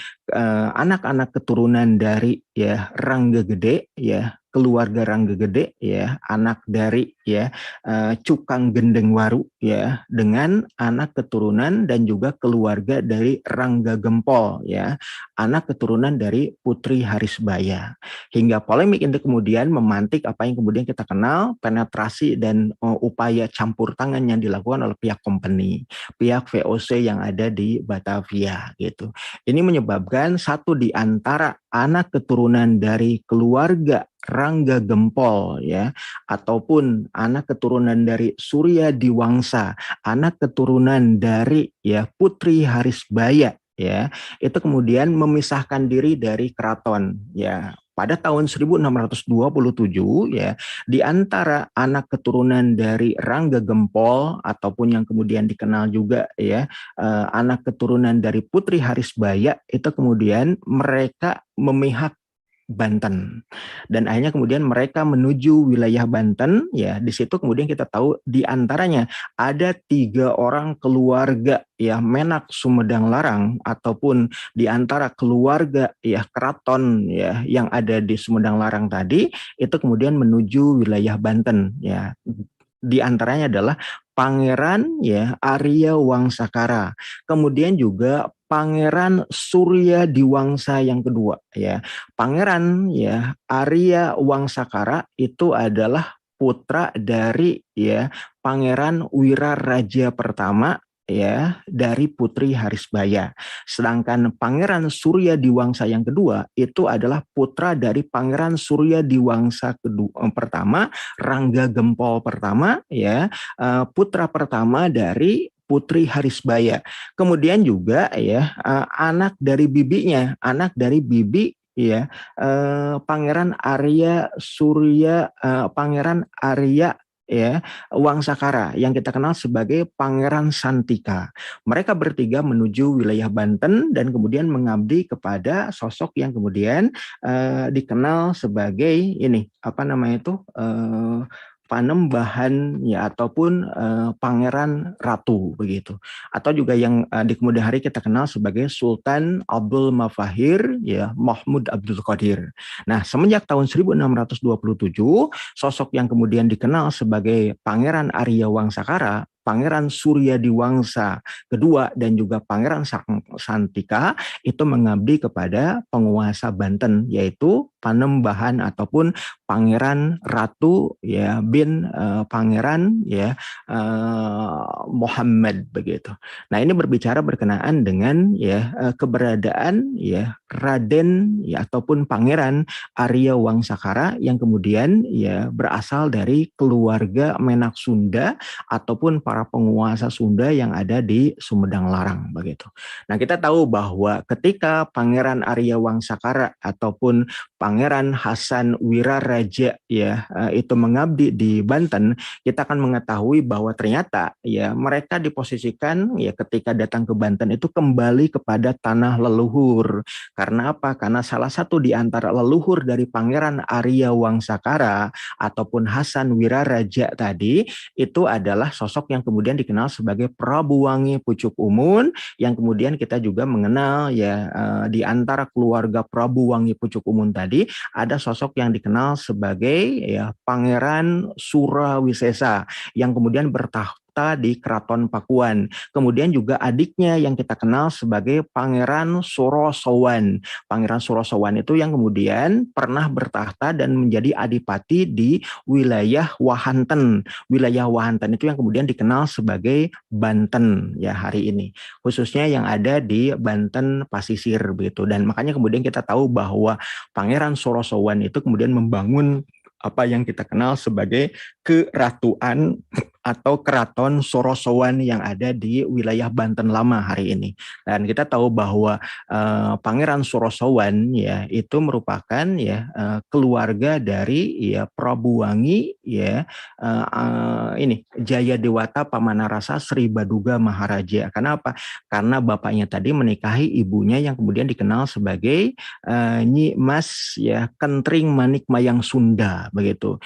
anak-anak keturunan dari ya Rangga Gede ya keluarga Rangga Gede ya anak dari ya Cukang Gendeng Waru ya dengan anak keturunan dan juga keluarga dari Rangga Gempol ya anak keturunan dari Putri Harisbaya. Hingga polemik ini kemudian memantik apa yang kemudian kita kenal penetrasi dan upaya campur tangan yang dilakukan oleh pihak company, pihak VOC yang ada di Batavia gitu. Ini menyebabkan satu di antara anak keturunan dari keluarga Rangga Gempol ya ataupun anak keturunan dari Surya Diwangsa, anak keturunan dari ya Putri Harisbaya ya, itu kemudian memisahkan diri dari keraton ya. Pada tahun 1627 ya, di antara anak keturunan dari Rangga Gempol ataupun yang kemudian dikenal juga ya anak keturunan dari Putri Harisbaya itu kemudian mereka memihak Banten dan akhirnya kemudian mereka menuju wilayah Banten ya. Di situ kemudian kita tahu di antaranya ada 3 orang keluarga ya Menak Sumedang Larang ataupun di antara keluarga ya keraton ya yang ada di Sumedang Larang tadi itu kemudian menuju wilayah Banten ya. Di antaranya adalah Pangeran ya Arya Wangsakara, kemudian juga Pangeran Surya Diwangsa yang kedua ya. Pangeran ya Arya Wangsakara itu adalah putra dari ya Pangeran Wiraraja pertama ya dari Putri Harisbaya. Sedangkan Pangeran Surya Diwangsa yang kedua itu adalah putra dari Pangeran Surya Diwangsa kedua pertama, Rangga Gempol pertama ya, putra pertama dari Putri Harisbaya. Kemudian juga ya anak dari bibinya, anak dari bibi ya Pangeran Arya Surya Pangeran Arya ya Wangsakara yang kita kenal sebagai Pangeran Santika. Mereka bertiga menuju wilayah Banten dan kemudian mengabdi kepada sosok yang kemudian dikenal sebagai ini apa namanya itu Panembahan ya ataupun Pangeran Ratu begitu. Atau juga yang di kemudian hari kita kenal sebagai Sultan Abdul Mafahir ya Mahmud Abdul Qadir. Nah, semenjak tahun 1627 sosok yang kemudian dikenal sebagai Pangeran Arya Wangsakara, Pangeran Surya Diwangsa kedua dan juga Pangeran Santika itu mengabdi kepada penguasa Banten yaitu Panembahan ataupun Pangeran Ratu ya bin Pangeran ya Muhammad begitu. Nah, ini berbicara berkenaan dengan ya keberadaan ya Raden ya ataupun Pangeran Arya Wangsakara yang kemudian ya berasal dari keluarga Menak Sunda ataupun para penguasa Sunda yang ada di Sumedang Larang begitu. Nah, kita tahu bahwa ketika Pangeran Arya Wangsakara ataupun Pangeran Hasan Wiraraja ya itu mengabdi di Banten, kita akan mengetahui bahwa ternyata ya mereka diposisikan ya ketika datang ke Banten itu kembali kepada tanah leluhur. Karena apa? Karena salah satu di antara leluhur dari Pangeran Arya Wangsakara ataupun Hasan Wiraraja tadi itu adalah sosok yang kemudian dikenal sebagai Prabu Wangi Pucuk Umun yang kemudian kita juga mengenal ya di antara keluarga Prabu Wangi Pucuk Umun tadi ada sosok yang dikenal sebagai ya Pangeran Surawisesa yang kemudian bertahta di Keraton Pakuan. Kemudian juga adiknya yang kita kenal sebagai Pangeran Sorosowan. Pangeran Sorosowan itu yang kemudian pernah bertahta dan menjadi adipati di wilayah Wahanten. Wilayah Wahanten itu yang kemudian dikenal sebagai Banten ya hari ini. Khususnya yang ada di Banten Pasisir begitu. Dan makanya kemudian kita tahu bahwa Pangeran Sorosowan itu kemudian membangun apa yang kita kenal sebagai keratuan atau keraton Sorosowan yang ada di wilayah Banten lama hari ini. Dan kita tahu bahwa Pangeran Sorosowan ya itu merupakan ya keluarga dari ya Prabu Wangi ya ini Jayadewata Pamanarasa Sri Baduga Maharaja. Karena apa? Karena bapaknya tadi menikahi ibunya yang kemudian dikenal sebagai Nyi Mas ya Kentring Manik Mayang Sunda begitu.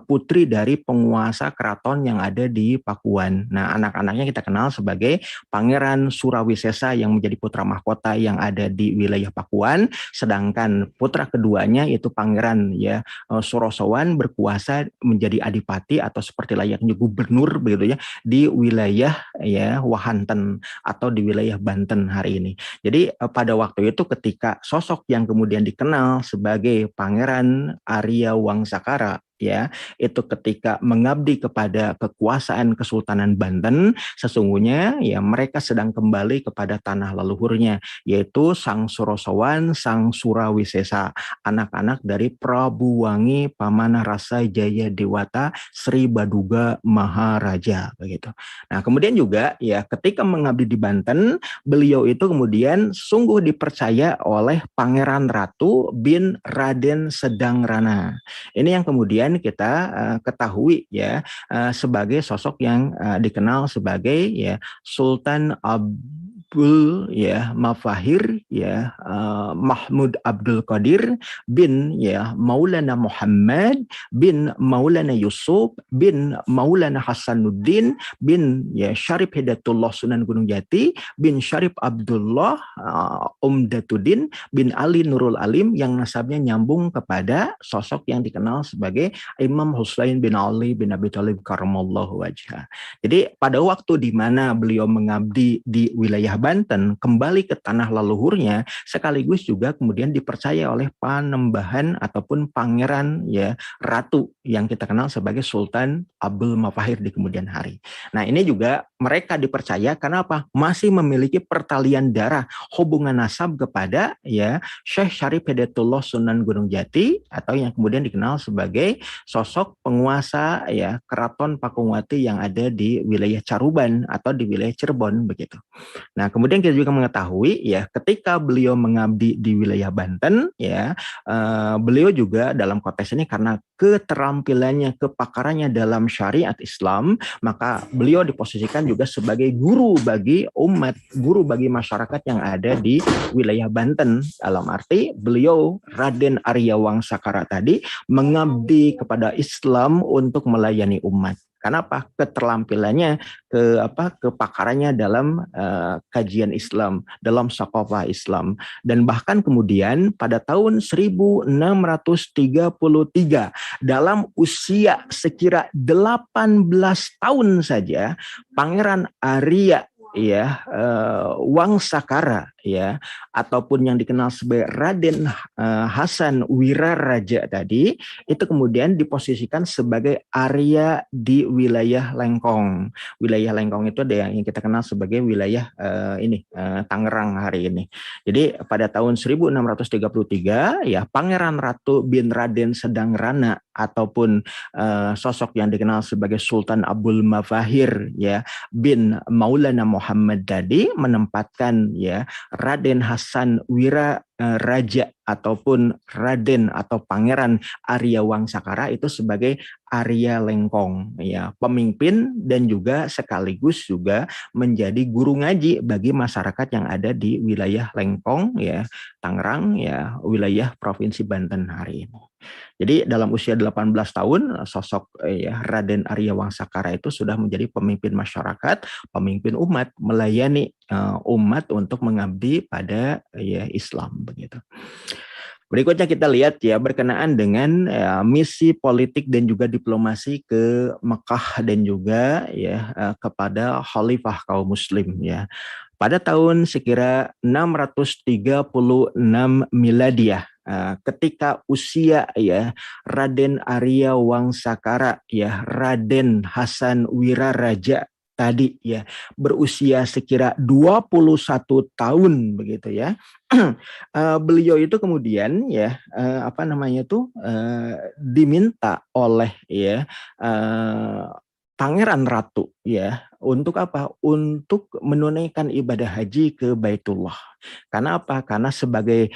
Putri dari penguasa keraton yang ada di Pakuan. Nah, anak-anaknya kita kenal sebagai Pangeran Surawisesa yang menjadi putra mahkota yang ada di wilayah Pakuan, sedangkan putra keduanya itu Pangeran ya Sorosowan berkuasa menjadi adipati atau seperti layaknya gubernur begitu ya di wilayah ya Wahanten atau di wilayah Banten hari ini. Jadi pada waktu itu ketika sosok yang kemudian dikenal sebagai Pangeran Arya Wangsakara ya itu ketika mengabdi kepada kekuasaan Kesultanan Banten sesungguhnya ya mereka sedang kembali kepada tanah leluhurnya yaitu Sang Sorosowan, Sang Surawisesa, anak-anak dari Prabu Wangi Pamanarasa Jaya Dewata Sri Baduga Maharaja begitu. Nah, kemudian juga ya ketika mengabdi di Banten, beliau itu kemudian sungguh dipercaya oleh Pangeran Ratu bin Raden Sedangrana. Ini yang kemudian kita ketahui ya sebagai sosok yang dikenal sebagai ya Sultan Abdul ya Mafahir ya Mahmud Abdul Qadir bin ya Maulana Muhammad bin Maulana Yusuf bin Maulana Hasanuddin bin ya Syarif Hidayatullah Sunan Gunung Jati bin Syarif Abdullah Umdatuddin bin Ali Nurul Alim yang nasabnya nyambung kepada sosok yang dikenal sebagai Imam Husain bin Ali bin Abi Thalib karamallahu wajhah. Jadi pada waktu di mana beliau mengabdi di wilayah Banten kembali ke tanah leluhurnya sekaligus juga kemudian dipercaya oleh Panembahan ataupun Pangeran ya Ratu yang kita kenal sebagai Sultan Abdul Mafahir di kemudian hari. Nah, ini juga mereka dipercaya karena apa? Masih memiliki pertalian darah hubungan nasab kepada ya Syekh Syarif Hidayatullah Sunan Gunung Jati atau yang kemudian dikenal sebagai sosok penguasa ya Keraton Pakuwati yang ada di wilayah Caruban atau di wilayah Cirebon begitu. Nah, Nah, kemudian kita juga mengetahui ya ketika beliau mengabdi di wilayah Banten ya, beliau juga dalam konteks ini karena keterampilannya, kepakarannya dalam syariat Islam, maka beliau diposisikan juga sebagai guru bagi umat, guru bagi masyarakat yang ada di wilayah Banten. Dalam arti beliau Raden Arya Wangsakara tadi mengabdi kepada Islam untuk melayani umat. Kenapa? Keterampilannya, kepakarannya dalam kajian Islam, dalam sakofah Islam. Dan bahkan kemudian pada tahun 1633 dalam usia sekira 18 tahun saja, Pangeran Arya ya Wangsakara ya, ataupun yang dikenal sebagai Raden Hasan Wiraraja tadi, itu kemudian diposisikan sebagai Arya di wilayah Lengkong. Wilayah Lengkong itu ada yang kita kenal sebagai wilayah Tangerang hari ini. Jadi pada tahun 1633 ya, Pangeran Ratu bin Raden Sedang Rana ataupun sosok yang dikenal sebagai Sultan Abdul Mafahir ya bin Maulana Muhammad tadi menempatkan ya Raden Hasan Wiraraja ataupun Raden atau Pangeran Arya Wangsakara itu sebagai Arya Lengkong ya, pemimpin dan juga sekaligus juga menjadi guru ngaji bagi masyarakat yang ada di wilayah Lengkong ya, Tangerang ya, wilayah Provinsi Banten hari ini. Jadi dalam usia 18 tahun sosok ya Raden Arya Wangsakara itu sudah menjadi pemimpin masyarakat, pemimpin umat, melayani umat untuk mengabdi pada ya Islam begitu. Berikutnya kita lihat ya berkenaan dengan misi politik dan juga diplomasi ke Mekah dan juga ya kepada khalifah kaum muslim ya. Pada tahun sekira 636 Miladiah, ketika usia ya Raden Arya Wangsakara ya Raden Hasan Wiraraja tadi ya berusia sekira 21 tahun begitu ya. Beliau itu kemudian ya diminta oleh ya Pangeran Ratu ya untuk apa? Untuk menunaikan ibadah haji ke Baitullah. Karena apa? Karena sebagai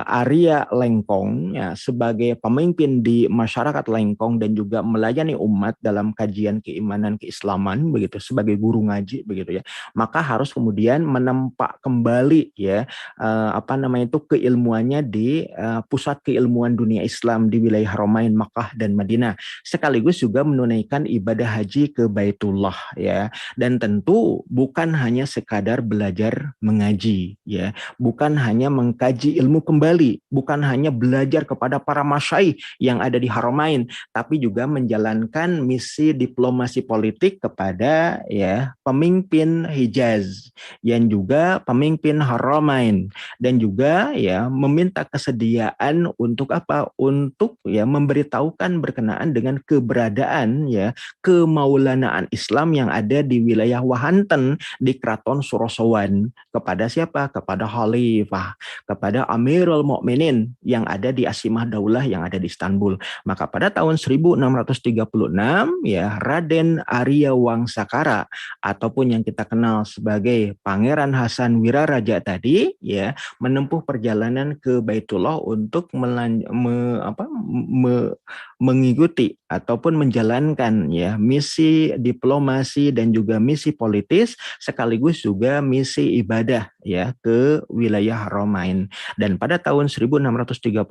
Arya Lengkong ya, sebagai pemimpin di masyarakat Lengkong dan juga melayani umat dalam kajian keimanan keislaman begitu sebagai guru ngaji begitu ya. Maka harus kemudian menempa kembali ya keilmuannya di pusat keilmuan dunia Islam di wilayah Haramain Makkah dan Madinah, sekaligus juga menunaikan ibadah haji ke Baitullah ya. Dan tentu bukan hanya sekadar belajar mengaji ya, bukan hanya mengkaji ilmu kembali, bukan hanya belajar kepada para masyaikh yang ada di Haramain, tapi juga menjalankan misi diplomasi politik kepada ya pemimpin Hijaz yang juga pemimpin Haramain, dan juga ya meminta kesediaan untuk apa? Untuk ya memberitahukan berkenaan dengan keberadaan ya kemaulanaan Islam yang ada di wilayah Wahanten di Keraton Surosowan kepada siapa? Kepada Khalifah, kepada Amirul Mukminin yang ada di Asimah Daulah yang ada di Istanbul. Maka pada tahun 1636 ya Raden Arya Wangsakara ataupun yang kita kenal sebagai Pangeran Hasan Wiraraja tadi ya menempuh perjalanan ke Baitullah untuk mengikuti ataupun menjalankan ya misi diplomasi dan juga misi politis sekaligus juga misi ibadah ya ke wilayah Haramain. Dan pada tahun 1636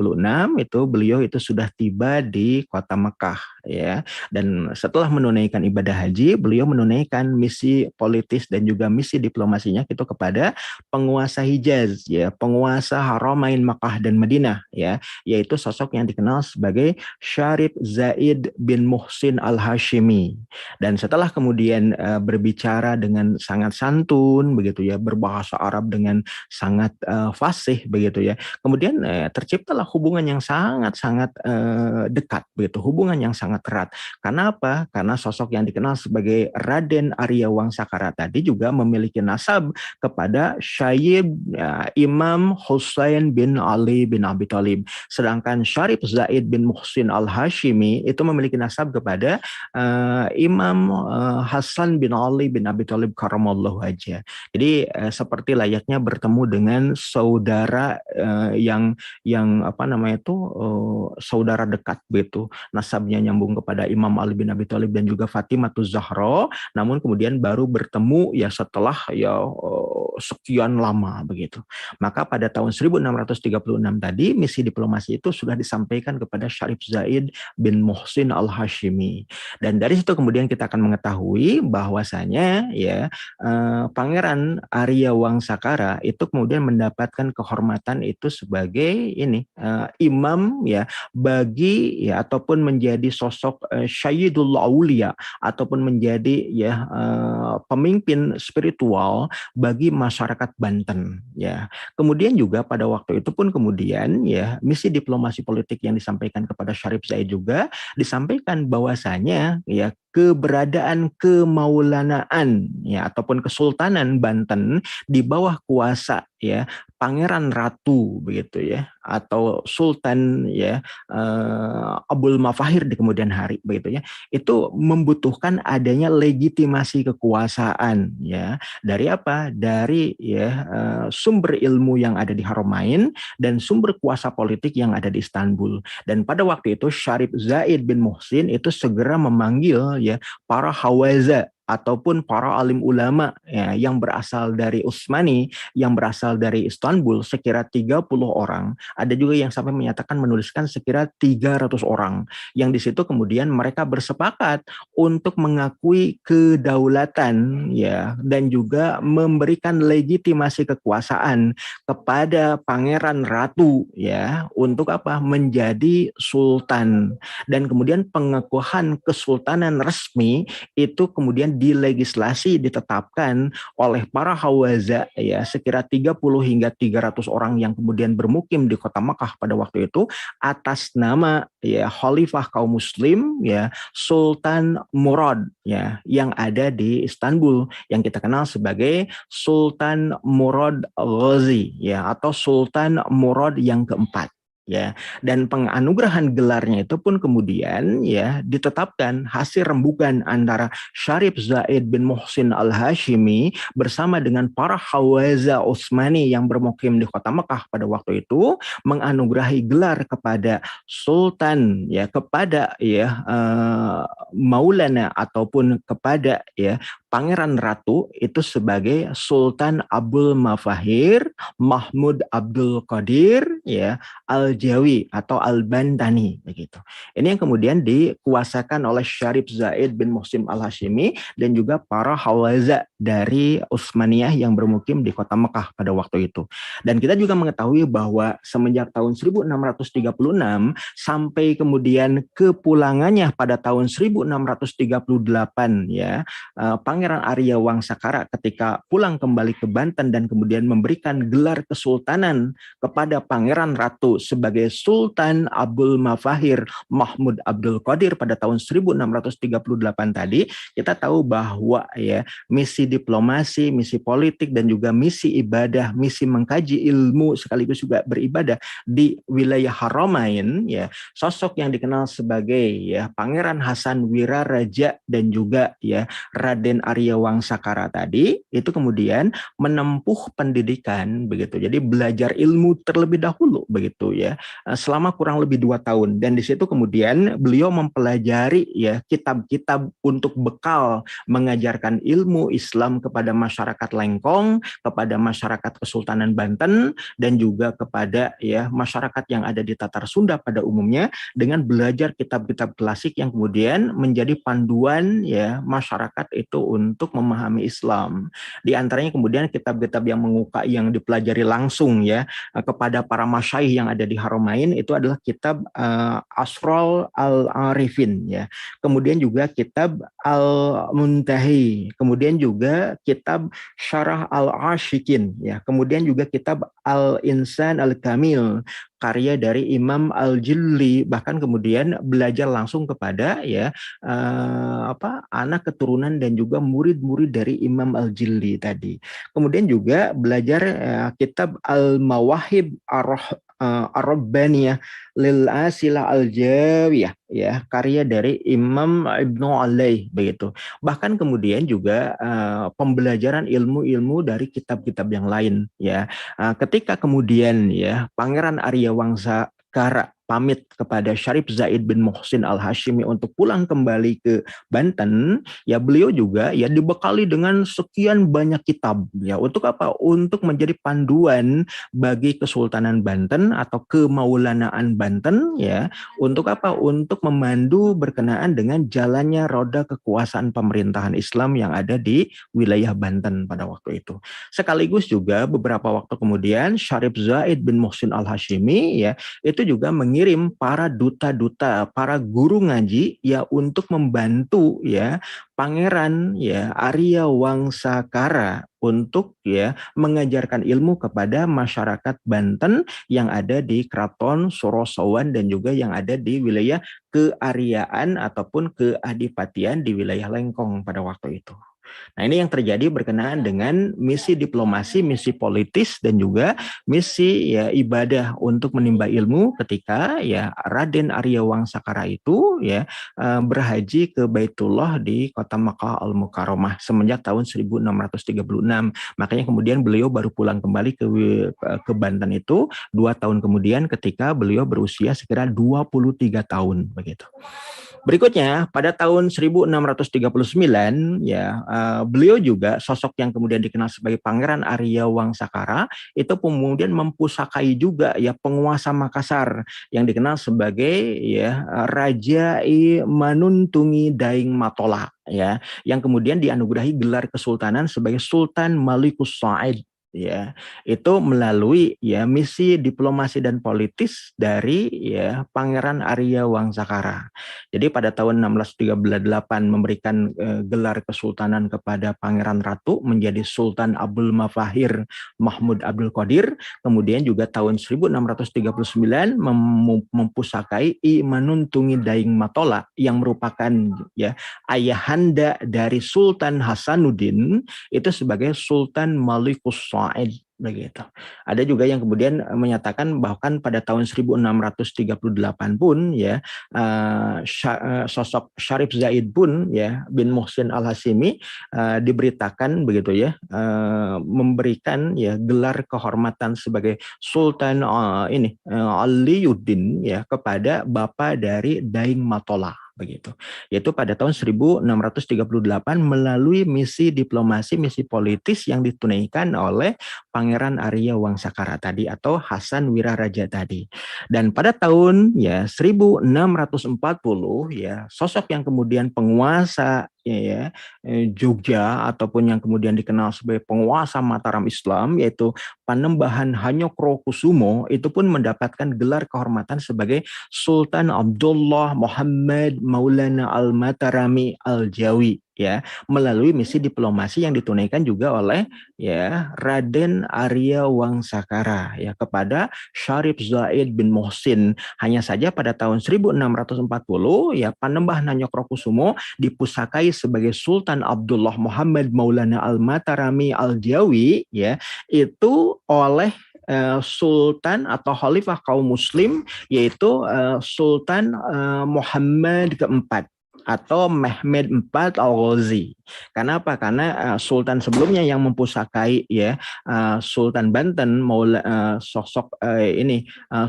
itu beliau itu sudah tiba di kota Mekah ya. Dan setelah menunaikan ibadah haji, beliau menunaikan misi politis dan juga misi diplomasinya itu kepada penguasa Hijaz ya, penguasa Haramain Makkah dan Madinah ya, yaitu sosok yang dikenal sebagai Syarif Zaid bin Muhsin Al-Hashimi. Dan setelah kemudian berbicara dengan sangat santun begitu ya, berbahasa Arab Arab dengan sangat fasih begitu ya. Kemudian terciptalah hubungan yang sangat-sangat dekat begitu, hubungan yang sangat erat. Karena apa? Karena sosok yang dikenal sebagai Raden Arya Wangsakara tadi juga memiliki nasab kepada Syekh Imam Husain bin Ali bin Abi Thalib. Sedangkan Syarif Zaid bin Muhsin Al-Hashimi itu memiliki nasab kepada Imam Hasan bin Ali bin Abi Thalib karamallahu wajhah. Jadi seperti layaknya bertemu dengan saudara yang apa namanya itu saudara dekat begitu. Nasabnya nyambung kepada Imam Ali bin Abi Thalib dan juga Fatimah Zahra, namun kemudian baru bertemu ya setelah ya sekian lama begitu. Maka pada tahun 1636 tadi misi diplomasi itu sudah disampaikan kepada Syarif Zaid bin Muhsin Al-Hashimi. Dan dari situ kemudian kita akan mengetahui bahwasanya ya Pangeran Arya Wangsakara itu kemudian mendapatkan kehormatan itu sebagai ini imam ya bagi ya ataupun menjadi sosok Sayyidul Aulia ataupun menjadi ya pemimpin spiritual bagi masyarakat Banten ya. Kemudian juga pada waktu itu pun kemudian ya misi diplomasi politik yang disampaikan kepada Syarif Zaid juga disampaikan bahwasanya ya keberadaan kemaulanaan ya ataupun kesultanan Banten di bawah kuasa ya Pangeran Ratu begitu ya atau Sultan ya Abul Mafahir di kemudian hari begitu ya itu membutuhkan adanya legitimasi kekuasaan ya dari apa dari ya sumber ilmu yang ada di Haramain dan sumber kuasa politik yang ada di Istanbul. Dan pada waktu itu Syarif Zaid bin Muhsin itu segera memanggil ya para hawaza ataupun para alim ulama ya, yang berasal dari Utsmani, yang berasal dari Istanbul sekira 30 orang. Ada juga yang sampai menyatakan menuliskan sekira 300 orang. Yang di situ kemudian mereka bersepakat untuk mengakui kedaulatan ya dan juga memberikan legitimasi kekuasaan kepada Pangeran Ratu ya untuk apa? Menjadi sultan. Dan kemudian pengakuan kesultanan resmi itu kemudian dilegislasi ditetapkan oleh para hawaza ya sekira 30 hingga 300 orang yang kemudian bermukim di kota Makkah pada waktu itu atas nama ya khalifah kaum muslim ya Sultan Murad ya yang ada di Istanbul yang kita kenal sebagai Sultan Murad Ghazi ya atau Sultan Murad yang keempat. Ya, dan penganugerahan gelarnya itu pun kemudian ya ditetapkan hasil rembukan antara Syarif Zaid bin Muhsin Al-Hashimi bersama dengan para hawaza Utsmani yang bermukim di kota Mekah pada waktu itu menganugerahi gelar kepada sultan ya kepada ya maulana ataupun kepada ya Pangeran Ratu itu sebagai Sultan Abdul Mafahir Mahmud Abdul Qadir ya Al-Jawi atau Al-Bantani begitu. Ini yang kemudian dikuasakan oleh Syarif Zaid bin Muhsin Al-Hashimi dan juga para hawaza dari Utsmaniyah yang bermukim di kota Mekah pada waktu itu. Dan kita juga mengetahui bahwa semenjak tahun 1636 sampai kemudian kepulangannya pada tahun 1638 ya Pangeran Arya Wangsakara ketika pulang kembali ke Banten dan kemudian memberikan gelar kesultanan kepada Pangeran Ratu sebagai Sultan Abdul Mafahir Mahmud Abdul Qadir pada tahun 1638 tadi, kita tahu bahwa ya misi diplomasi, misi politik dan juga misi ibadah, misi mengkaji ilmu sekaligus juga beribadah di wilayah Haramain ya, sosok yang dikenal sebagai ya Pangeran Hasan Wiraraja dan juga ya Raden Arya Wangsakara tadi itu kemudian menempuh pendidikan begitu. Jadi belajar ilmu terlebih dahulu begitu ya. Selama kurang lebih 2 tahun dan di situ kemudian beliau mempelajari ya kitab-kitab untuk bekal mengajarkan ilmu Islam kepada masyarakat Lengkong, kepada masyarakat Kesultanan Banten dan juga kepada ya masyarakat yang ada di Tatar Sunda pada umumnya dengan belajar kitab-kitab klasik yang kemudian menjadi panduan ya masyarakat itu untuk memahami Islam. Di antaranya kemudian kitab-kitab yang dipelajari langsung ya kepada para masyaikh yang ada di Haramain itu adalah kitab Asrul Al-Arifin ya. Kemudian juga kitab Al-Muntahi, kemudian juga kitab Syarah Al-Ashikin ya. Kemudian juga kitab Al-Insan Al-Kamil karya dari Imam Al-Jilli, bahkan kemudian belajar langsung kepada ya anak keturunan dan juga murid-murid dari Imam Al-Jilli tadi. Kemudian juga belajar kitab Al-Mawahib Ar-Rabbaniyah lil Asilah Al-Jawiyah ya, karya dari Imam Ibnu Alaih begitu. Bahkan kemudian juga pembelajaran ilmu-ilmu dari kitab-kitab yang lain ya. Ketika kemudian ya Pangeran Arya Wangsa Kara pamit kepada Syarif Zaid bin Muhsin Al-Hashimi untuk pulang kembali ke Banten, ya beliau juga ya dibekali dengan sekian banyak kitab ya. Untuk apa? Untuk menjadi panduan bagi Kesultanan Banten atau Kemaulanaan Banten ya. Untuk apa? Untuk memandu berkenaan dengan jalannya roda kekuasaan pemerintahan Islam yang ada di wilayah Banten pada waktu itu. Sekaligus juga beberapa waktu kemudian Syarif Zaid bin Muhsin Al-Hashimi ya itu juga mengirim para duta-duta, para guru ngaji ya untuk membantu ya Pangeran ya Arya Wangsakara untuk ya mengajarkan ilmu kepada masyarakat Banten yang ada di Keraton Sorosowan dan juga yang ada di wilayah kearyaan ataupun keadipatian di wilayah Lengkong pada waktu itu. Nah, ini yang terjadi berkenaan dengan misi diplomasi, misi politis dan juga misi ya ibadah untuk menimba ilmu ketika ya Raden Arya Wangsakara itu ya berhaji ke Baitullah di kota Makkah Al-Mukarramah semenjak tahun 1636. Makanya kemudian beliau baru pulang kembali ke Banten itu 2 tahun kemudian ketika beliau berusia sekitar 23 tahun begitu. Berikutnya pada tahun 1639 ya beliau juga sosok yang kemudian dikenal sebagai Pangeran Arya Wangsakara itu kemudian mempusakai juga ya penguasa Makassar yang dikenal sebagai ya Raja I Manuntungi Daing Matola ya yang kemudian dianugerahi gelar kesultanan sebagai Sultan Malikus Sa'id ya itu melalui ya misi diplomasi dan politis dari ya Pangeran Arya Wangsakara. Jadi pada tahun 1638 memberikan gelar kesultanan kepada Pangeran Ratu menjadi Sultan Abdul Mafahir Mahmud Abdul Qadir. Kemudian juga tahun 1639 mempusakai I Manuntungi Daing Matola yang merupakan ya ayahanda dari Sultan Hasanuddin itu sebagai Sultan Malikus Sa'id begitu. Ada juga yang kemudian menyatakan bahkan pada tahun 1638 pun ya sosok Syarif Zaid pun ya bin Muhsin Al-Hashimi diberitakan begitu ya memberikan ya gelar kehormatan sebagai Sultan Aliyuddin ya kepada bapa dari Daing Matola begitu. Yaitu pada tahun 1638 melalui misi diplomasi, misi politis yang ditunaikan oleh Pangeran Arya Wangsakara tadi atau Hasan Wiraraja tadi. Dan pada tahun ya 1640 ya sosok yang kemudian penguasa ya Jogja ataupun yang kemudian dikenal sebagai penguasa Mataram Islam yaitu Panembahan Hanyokrokusumo itu pun mendapatkan gelar kehormatan sebagai Sultan Abdullah Muhammad Maulana Al-Matarami Al-Jawi ya melalui misi diplomasi yang ditunaikan juga oleh ya Raden Arya Wangsakara ya kepada Syarif Zaid bin Muhsin. Hanya saja pada tahun 1640 ya Panembahan Hanyokrokusumo dipusakai sebagai Sultan Abdullah Muhammad Maulana Al-Matarami Al-Jawi ya itu oleh Sultan atau Khalifah kaum Muslim yaitu Sultan Muhammad keempat atau Mehmed IV Al-Ghazi. Kenapa? Karena Sultan sebelumnya yang mempusakai ya Sultan Banten sosok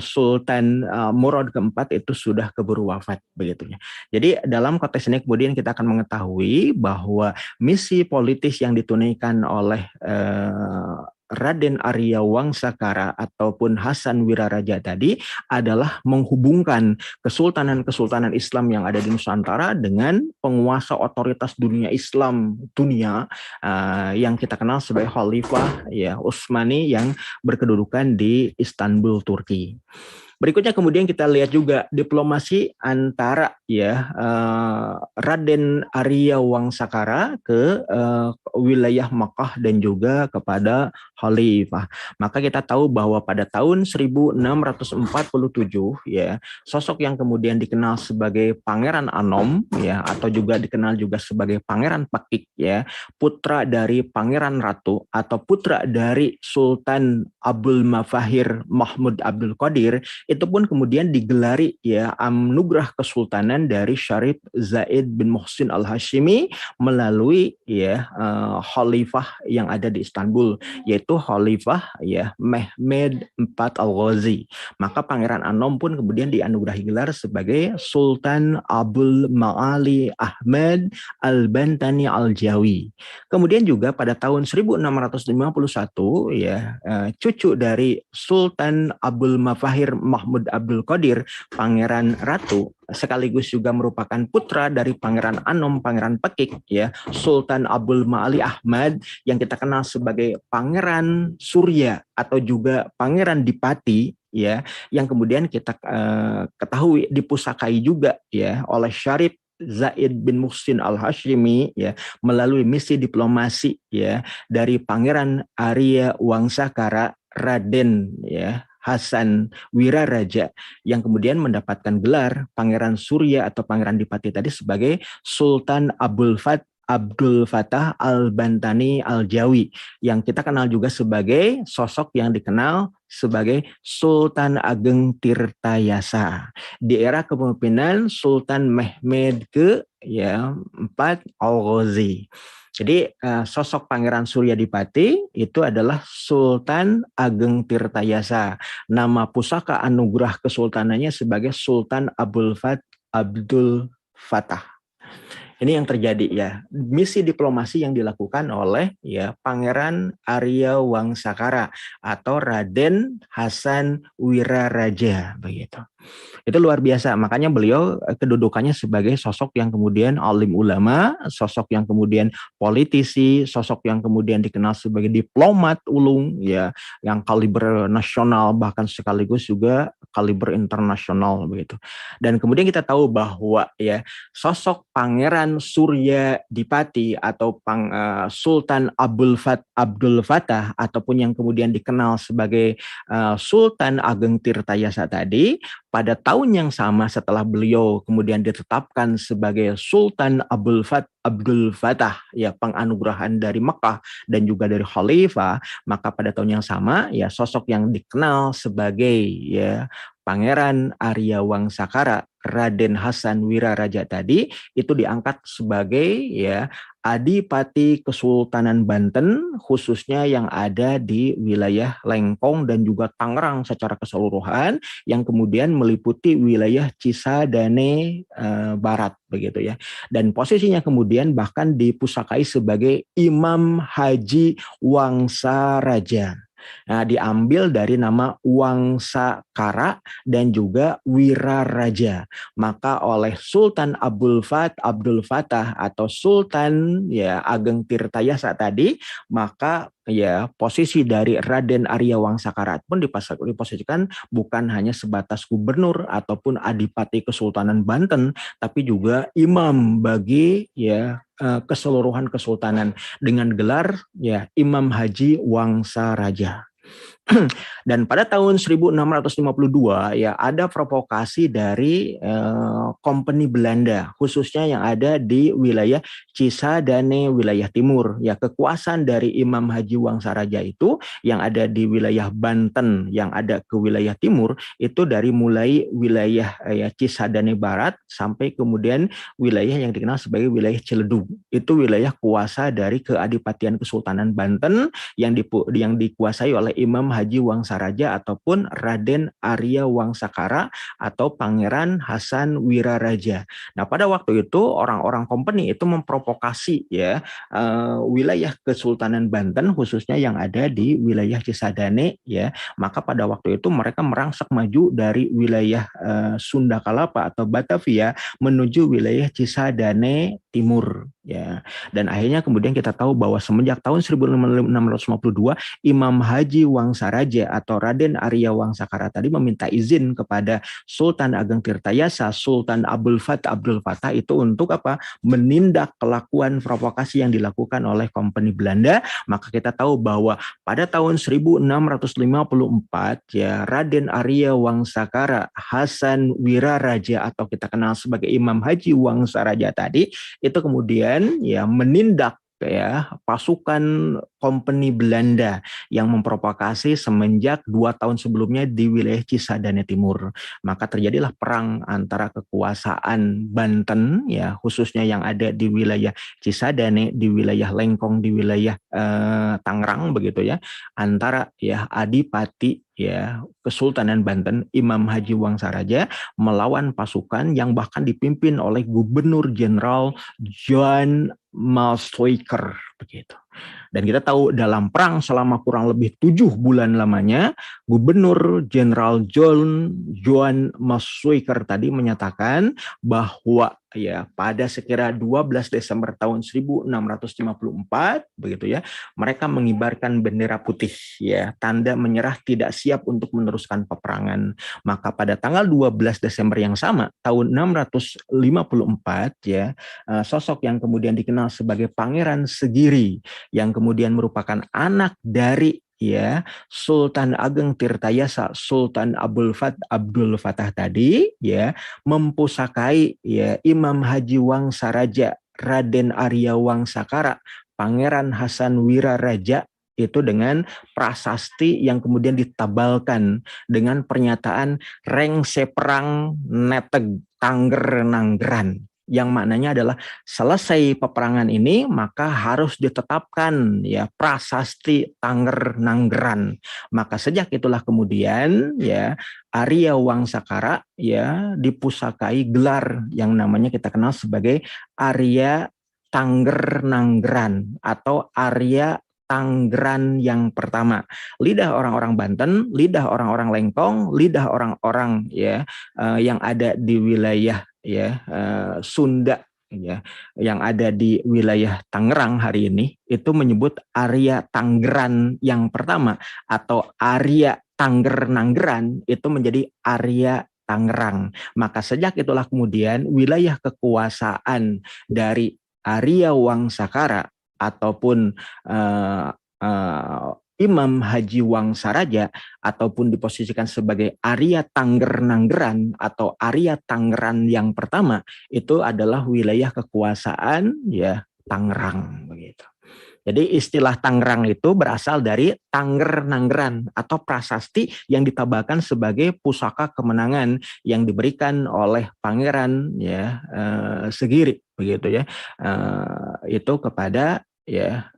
Sultan Murad keempat itu sudah keburu wafat begitunya. Jadi dalam konteks ini kemudian kita akan mengetahui bahwa misi politis yang ditunaikan oleh Raden Arya Wangsakara ataupun Hasan Wiraraja tadi adalah menghubungkan kesultanan-kesultanan Islam yang ada di Nusantara dengan penguasa otoritas dunia Islam dunia yang kita kenal sebagai Khalifah ya Utsmani yang berkedudukan di Istanbul, Turki. Berikutnya kemudian kita lihat juga diplomasi antara Raden Arya Wangsakara ke wilayah Makkah dan juga kepada Khalifah. Maka kita tahu bahwa pada tahun 1647 ya, sosok yang kemudian dikenal sebagai Pangeran Anom ya atau juga dikenal juga sebagai Pangeran Pakik ya, putra dari Pangeran Ratu atau putra dari Sultan Abdul Mafahir Mahmud Abdul Qadir, itu pun kemudian digelari ya anugerah kesultanan dari Syarif Zaid bin Muhsin Al-Hashimi melalui khalifah yang ada di Istanbul, yaitu khalifah ya Mehmed IV Al-Ghazi. Maka Pangeran Anom pun kemudian dianugerahi gelar sebagai Sultan Abul Ma'ali Ahmad Al-Bantani Al-Jawi. Kemudian juga pada tahun 1651 ya cucu dari Sultan Abdul Mafahir Mahmud Abdul Qadir, Pangeran Ratu, sekaligus juga merupakan putra dari Pangeran Anom, Pangeran Pakik ya, Sultan Abdul Ma'ali Ahmad yang kita kenal sebagai Pangeran Surya atau juga Pangeran Dipati ya, yang kemudian kita ketahui dipusakai juga ya oleh Syarif Zaid bin Muhsin Al-Hashimi ya melalui misi diplomasi ya dari Pangeran Arya Wangsakara Raden ya Hasan Wiraraja yang kemudian mendapatkan gelar Pangeran Surya atau Pangeran Dipati tadi sebagai Sultan Abdul Fattah Al-Bantani Al-Jawi yang kita kenal juga sebagai sosok yang dikenal sebagai Sultan Ageng Tirtayasa di era kepemimpinan Sultan Mehmed ke-4 Al-Ghazi. Jadi sosok Pangeran Surya Dipati itu adalah Sultan Ageng Tirtayasa. Nama pusaka anugerah kesultanannya sebagai Sultan Abdul Fattah. Ini yang terjadi ya, misi diplomasi yang dilakukan oleh ya Pangeran Arya Wangsakara atau Raden Hasan Wiraraja begitu. Itu luar biasa, makanya beliau kedudukannya sebagai sosok yang kemudian alim ulama, sosok yang kemudian politisi, sosok yang kemudian dikenal sebagai diplomat ulung ya, yang kaliber nasional bahkan sekaligus juga kaliber internasional begitu. Dan kemudian kita tahu bahwa ya sosok Pangeran Surya Dipati atau Sultan Abdul Fattah ataupun yang kemudian dikenal sebagai Sultan Ageng Tirtayasa tadi, pada tahun yang sama setelah beliau kemudian ditetapkan sebagai Sultan Abdul Fattah ya penganugerahan dari Mekah dan juga dari Khalifah, maka pada tahun yang sama ya sosok yang dikenal sebagai ya Pangeran Arya Wangsakara Raden Hasan Wiraraja tadi itu diangkat sebagai ya Adipati Kesultanan Banten, khususnya yang ada di wilayah Lengkong dan juga Tangerang secara keseluruhan, yang kemudian meliputi wilayah Cisadane Barat begitu ya. Dan posisinya kemudian bahkan dipusakai sebagai Imam Haji Wangsaraja. Nah, diambil dari nama Wangsakara dan juga Wiraraja. Maka oleh Sultan Abdul Fattah atau Sultan ya Ageng Tirtayasa tadi, maka ya posisi dari Raden Arya Wangsakara pun diposisikan bukan hanya sebatas gubernur ataupun adipati Kesultanan Banten, tapi juga imam bagi ya keseluruhan kesultanan dengan gelar ya Imam Haji Wangsaraja. Dan pada tahun 1652 ya ada provokasi dari company Belanda khususnya yang ada di wilayah Cisadane wilayah timur ya. Kekuasaan dari Imam Haji Wangsaraja itu yang ada di wilayah Banten yang ada ke wilayah timur itu dari mulai wilayah ya Cisadane Barat sampai kemudian wilayah yang dikenal sebagai wilayah Ciledug. Itu wilayah kuasa dari keadipatian Kesultanan Banten yang dikuasai oleh Imam Haji Wangsaraja ataupun Raden Arya Wangsakara atau Pangeran Hasan Wiraraja. Nah, pada waktu itu orang-orang company itu memprovokasi ya wilayah Kesultanan Banten khususnya yang ada di wilayah Cisadane ya. Maka pada waktu itu mereka merangsek maju dari wilayah Sunda Kalapa atau Batavia menuju wilayah Cisadane Timur ya. Dan akhirnya kemudian kita tahu bahwa semenjak tahun 1652 Imam Haji Wangsaraja atau Raden Arya Wangsakara tadi meminta izin kepada Sultan Ageng Tirtayasa, Sultan Abdul Fattah itu untuk apa? Menindak kelakuan provokasi yang dilakukan oleh kompeni Belanda. Maka kita tahu bahwa pada tahun 1654 ya Raden Arya Wangsakara Hasan Wiraraja atau kita kenal sebagai Imam Haji Wangsaraja tadi itu kemudian ya menindak ya pasukan kompeni Belanda yang memprovokasi semenjak 2 tahun sebelumnya di wilayah Cisadane Timur. Maka terjadilah perang antara kekuasaan Banten ya khususnya yang ada di wilayah Cisadane, di wilayah Lengkong, di wilayah Tangerang begitu ya, antara ya Adipati ya Kesultanan Banten Imam Haji Wangsaraja melawan pasukan yang bahkan dipimpin oleh Gubernur Jenderal Johan Mansuyker begitu. Dan kita tahu dalam perang selama kurang lebih 7 bulan lamanya, Gubernur Jenderal Johan Mansuyker tadi menyatakan bahwa ya pada sekira 12 Desember tahun 1654 begitu ya, mereka mengibarkan bendera putih ya, tanda menyerah tidak siap untuk meneruskan peperangan. Maka pada tanggal 12 Desember yang sama tahun 654 ya, sosok yang kemudian dikenal sebagai Pangeran Segiri yang kemudian merupakan anak dari ya Sultan Ageng Tirtayasa Sultan Abdul Fattah tadi ya mempusakai ya Imam Haji Wangsaraja Raden Arya Wangsakara Pangeran Hasan Wiraraja itu dengan prasasti yang kemudian ditabalkan dengan pernyataan rengse perang neteg tangger nanggeran, yang maknanya adalah selesai peperangan ini maka harus ditetapkan ya prasasti Tanger Nanggeran. Maka sejak itulah kemudian ya Arya Wangsakara ya dipusakai gelar yang namanya kita kenal sebagai Arya Tanger Nanggeran atau Arya Tanggeran yang pertama. Lidah orang-orang Banten, lidah orang-orang Lengkong, lidah orang-orang ya yang ada di wilayah ya Sunda ya yang ada di wilayah Tangerang hari ini itu menyebut Arya Tanggeran yang pertama atau Arya Tangger Nanggeran itu menjadi Arya Tangerang. Maka sejak itulah kemudian wilayah kekuasaan dari Arya Wangsakara ataupun Imam Haji Wangsaraja ataupun diposisikan sebagai Arya Tangger Nanggeran atau Arya Tangeran yang pertama itu adalah wilayah kekuasaan ya Tangerang begitu. Jadi istilah Tangerang itu berasal dari Tanger Nanggeran atau prasasti yang ditabakan sebagai pusaka kemenangan yang diberikan oleh Pangeran ya Segiri begitu ya itu kepada ya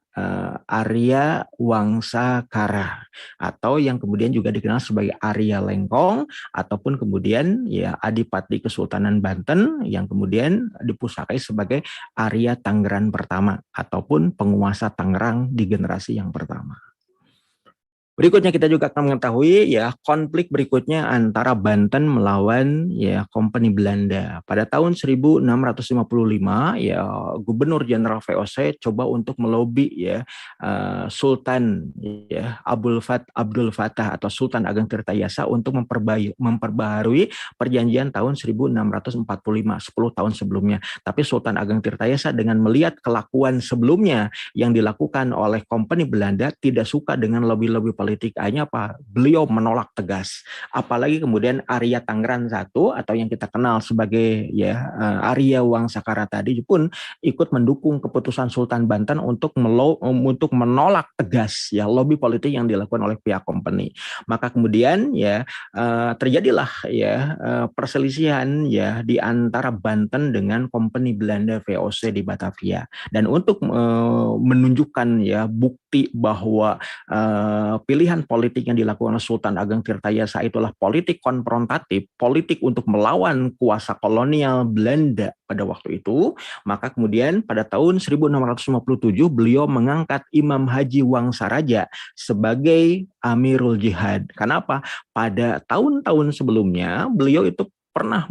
Arya Wangsakara atau yang kemudian juga dikenal sebagai Arya Lengkong ataupun kemudian ya Adipati Kesultanan Banten yang kemudian dipusakai sebagai Arya Tanggeran pertama ataupun penguasa Tangerang di generasi yang pertama. Berikutnya kita juga akan mengetahui ya konflik berikutnya antara Banten melawan ya kompeni Belanda. Pada tahun 1655 ya Gubernur Jenderal VOC coba untuk melobi ya Sultan ya Abdul Fattah atau Sultan Ageng Tirtayasa untuk memperbaharui perjanjian tahun 1645 10 tahun sebelumnya. Tapi Sultan Ageng Tirtayasa dengan melihat kelakuan sebelumnya yang dilakukan oleh kompeni Belanda tidak suka dengan lobby-lobby politik. Hanya apa? Beliau menolak tegas. Apalagi kemudian Arya Tanggeran I atau yang kita kenal sebagai ya Arya Wangsakara tadi pun ikut mendukung keputusan Sultan Banten untuk menolak tegas ya lobby politik yang dilakukan oleh pihak kompeni. Maka kemudian ya terjadilah ya perselisihan ya di antara Banten dengan kompeni Belanda VOC di Batavia. Dan untuk menunjukkan ya bukti bukti bahwa pilihan politik yang dilakukan oleh Sultan Ageng Tirtayasa itulah politik konfrontatif, politik untuk melawan kuasa kolonial Belanda pada waktu itu, maka kemudian pada tahun 1657 beliau mengangkat Imam Haji Wangsaraja sebagai Amirul Jihad. Kenapa? Pada tahun-tahun sebelumnya beliau itu pernah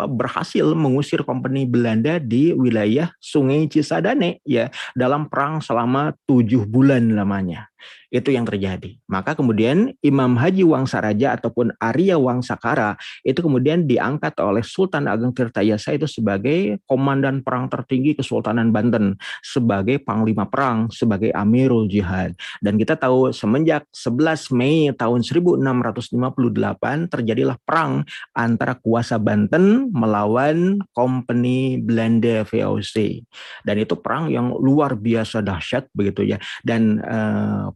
berhasil mengusir kompeni Belanda di wilayah Sungai Cisadane ya dalam perang selama 7 bulan lamanya. Itu yang terjadi. Maka kemudian Imam Haji Wangsaraja ataupun Arya Wangsakara itu kemudian diangkat oleh Sultan Ageng Tirtayasa itu sebagai komandan perang tertinggi Kesultanan Banten, sebagai panglima perang, sebagai Amirul Jihad. Dan kita tahu semenjak 11 Mei tahun 1658 terjadilah perang antara kuasa Banten melawan kompeni Belanda VOC. Dan itu perang yang luar biasa dahsyat begitu ya. Dan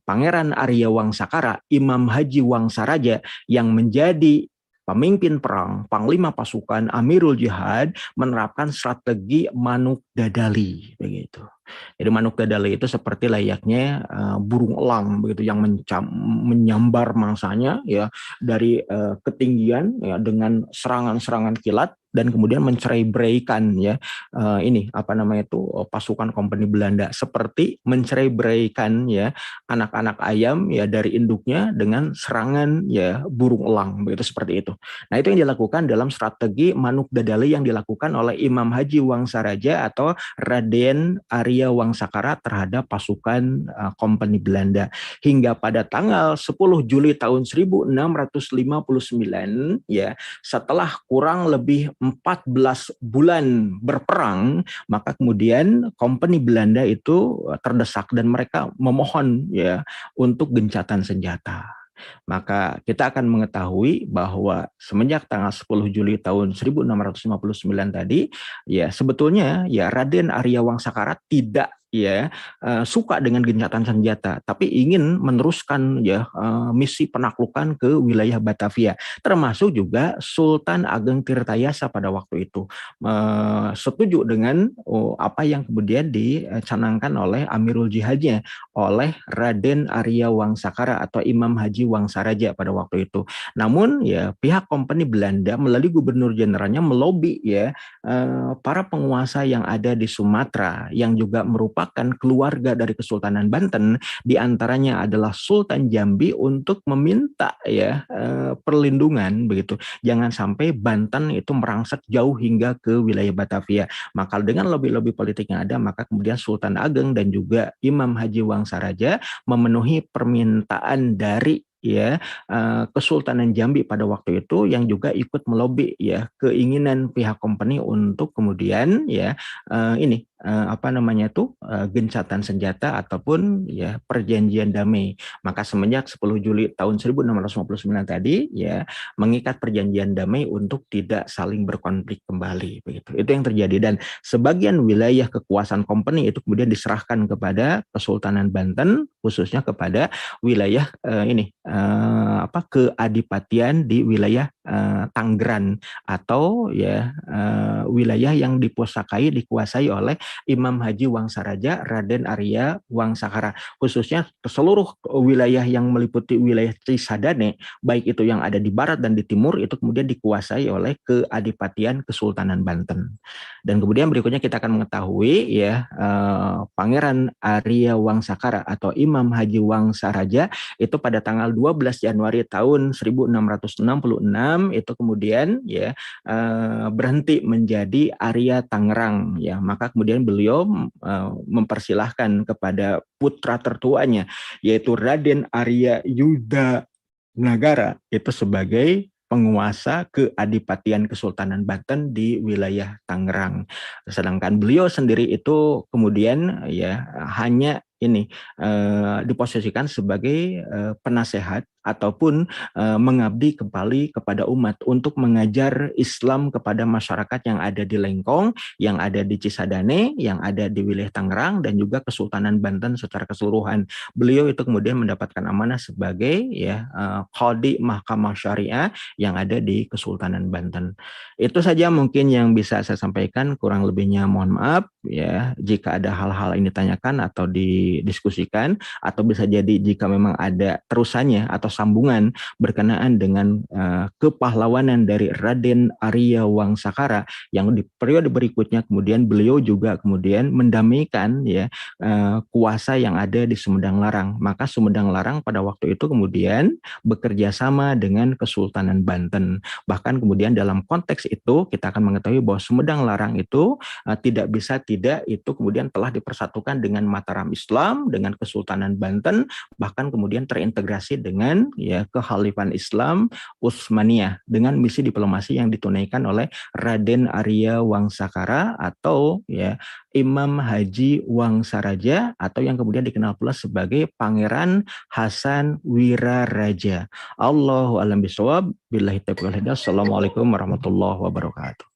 Pangeran Arya Wangsakara, Imam Haji Wangsaraja yang menjadi pemimpin perang, panglima pasukan, Amirul Jihad menerapkan strategi manuk dadali begitu. Jadi manuk dadali itu seperti layaknya burung elang begitu yang menyambar mangsanya ya dari ketinggian ya dengan serangan-serangan kilat dan kemudian mencerai-beraikan ya pasukan kompeni Belanda seperti mencerai-beraikan ya anak-anak ayam ya dari induknya dengan serangan ya burung elang begitu seperti itu. Nah, itu yang dilakukan dalam strategi manuk dadali yang dilakukan oleh Imam Haji Wangsaraja atau Raden Arya Wangsakara terhadap pasukan kompeni Belanda hingga pada tanggal 10 Juli tahun 1659 ya setelah kurang lebih 14 bulan berperang, maka kemudian kompeni Belanda itu terdesak dan mereka memohon ya untuk gencatan senjata. Maka kita akan mengetahui bahwa semenjak tanggal 10 Juli tahun 1659 tadi, ya sebetulnya ya Raden Arya Wangsakara tidak suka dengan gencatan senjata, tapi ingin meneruskan misi penaklukan ke wilayah Batavia, termasuk juga Sultan Ageng Tirtayasa pada waktu itu setuju dengan apa yang kemudian dicanangkan oleh Amirul Jihadnya oleh Raden Arya Wangsakara atau Imam Haji Wangsaraja pada waktu itu. Namun ya pihak kompeni Belanda melalui gubernur jenderalnya melobi para penguasa yang ada di Sumatera yang juga merupakan keluarga dari Kesultanan Banten, diantaranya adalah Sultan Jambi untuk meminta perlindungan begitu. Jangan sampai Banten itu merangsek jauh hingga ke wilayah Batavia. Maka dengan lobby-lobby politik yang ada, maka kemudian Sultan Ageng dan juga Imam Haji Wangsaraja memenuhi permintaan dari Kesultanan Jambi pada waktu itu yang juga ikut melobi keinginan pihak kompeni untuk kemudian gencatan senjata ataupun perjanjian damai. Maka semenjak 10 Juli tahun 1659 tadi mengikat perjanjian damai untuk tidak saling berkonflik kembali begitu. Itu yang terjadi dan sebagian wilayah kekuasaan kompeni itu kemudian diserahkan kepada Kesultanan Banten, khususnya kepada wilayah keadipatian di wilayah Tanggeran atau wilayah yang dikuasai oleh Imam Haji Wangsaraja Raden Arya Wangsakara, khususnya seluruh wilayah yang meliputi wilayah Cisadane baik itu yang ada di barat dan di timur itu kemudian dikuasai oleh keadipatian Kesultanan Banten. Dan kemudian berikutnya kita akan mengetahui Pangeran Arya Wangsakara atau Imam Haji Wangsaraja itu pada tanggal 12 Januari tahun 1666 itu kemudian berhenti menjadi Arya Tangerang maka kemudian beliau mempersilahkan kepada putra tertuanya yaitu Raden Arya Yuda Nagara itu sebagai penguasa keadipatian Kesultanan Banten di wilayah Tangerang. Sedangkan beliau sendiri itu kemudian hanya diposisikan sebagai penasehat ataupun mengabdi kembali kepada umat untuk mengajar Islam kepada masyarakat yang ada di Lengkong, yang ada di Cisadane, yang ada di wilayah Tangerang dan juga Kesultanan Banten secara keseluruhan. Beliau itu kemudian mendapatkan amanah sebagai Qadi Mahkamah Syariah yang ada di Kesultanan Banten. Itu saja mungkin yang bisa saya sampaikan, kurang lebihnya mohon maaf jika ada hal-hal yang ditanyakan atau didiskusikan, atau bisa jadi jika memang ada terusannya atau sambungan berkenaan dengan kepahlawanan dari Raden Arya Wangsakara yang di periode berikutnya kemudian beliau juga kemudian mendamaikan ya kuasa yang ada di Sumedang Larang. Maka Sumedang Larang pada waktu itu kemudian bekerja sama dengan Kesultanan Banten. Bahkan kemudian dalam konteks itu kita akan mengetahui bahwa Sumedang Larang itu tidak bisa tidak itu kemudian telah dipersatukan dengan Mataram Islam, dengan Kesultanan Banten, bahkan kemudian terintegrasi dengan ya Kekhalifan Islam Utsmaniyah dengan misi diplomasi yang ditunaikan oleh Raden Arya Wangsakara atau ya Imam Haji Wangsaraja atau yang kemudian dikenal pula sebagai Pangeran Hasan Wiraraja. Allahu a'lam bishawab. Billahi taufiq wal hidayah. Assalamualaikum warahmatullahi wabarakatuh.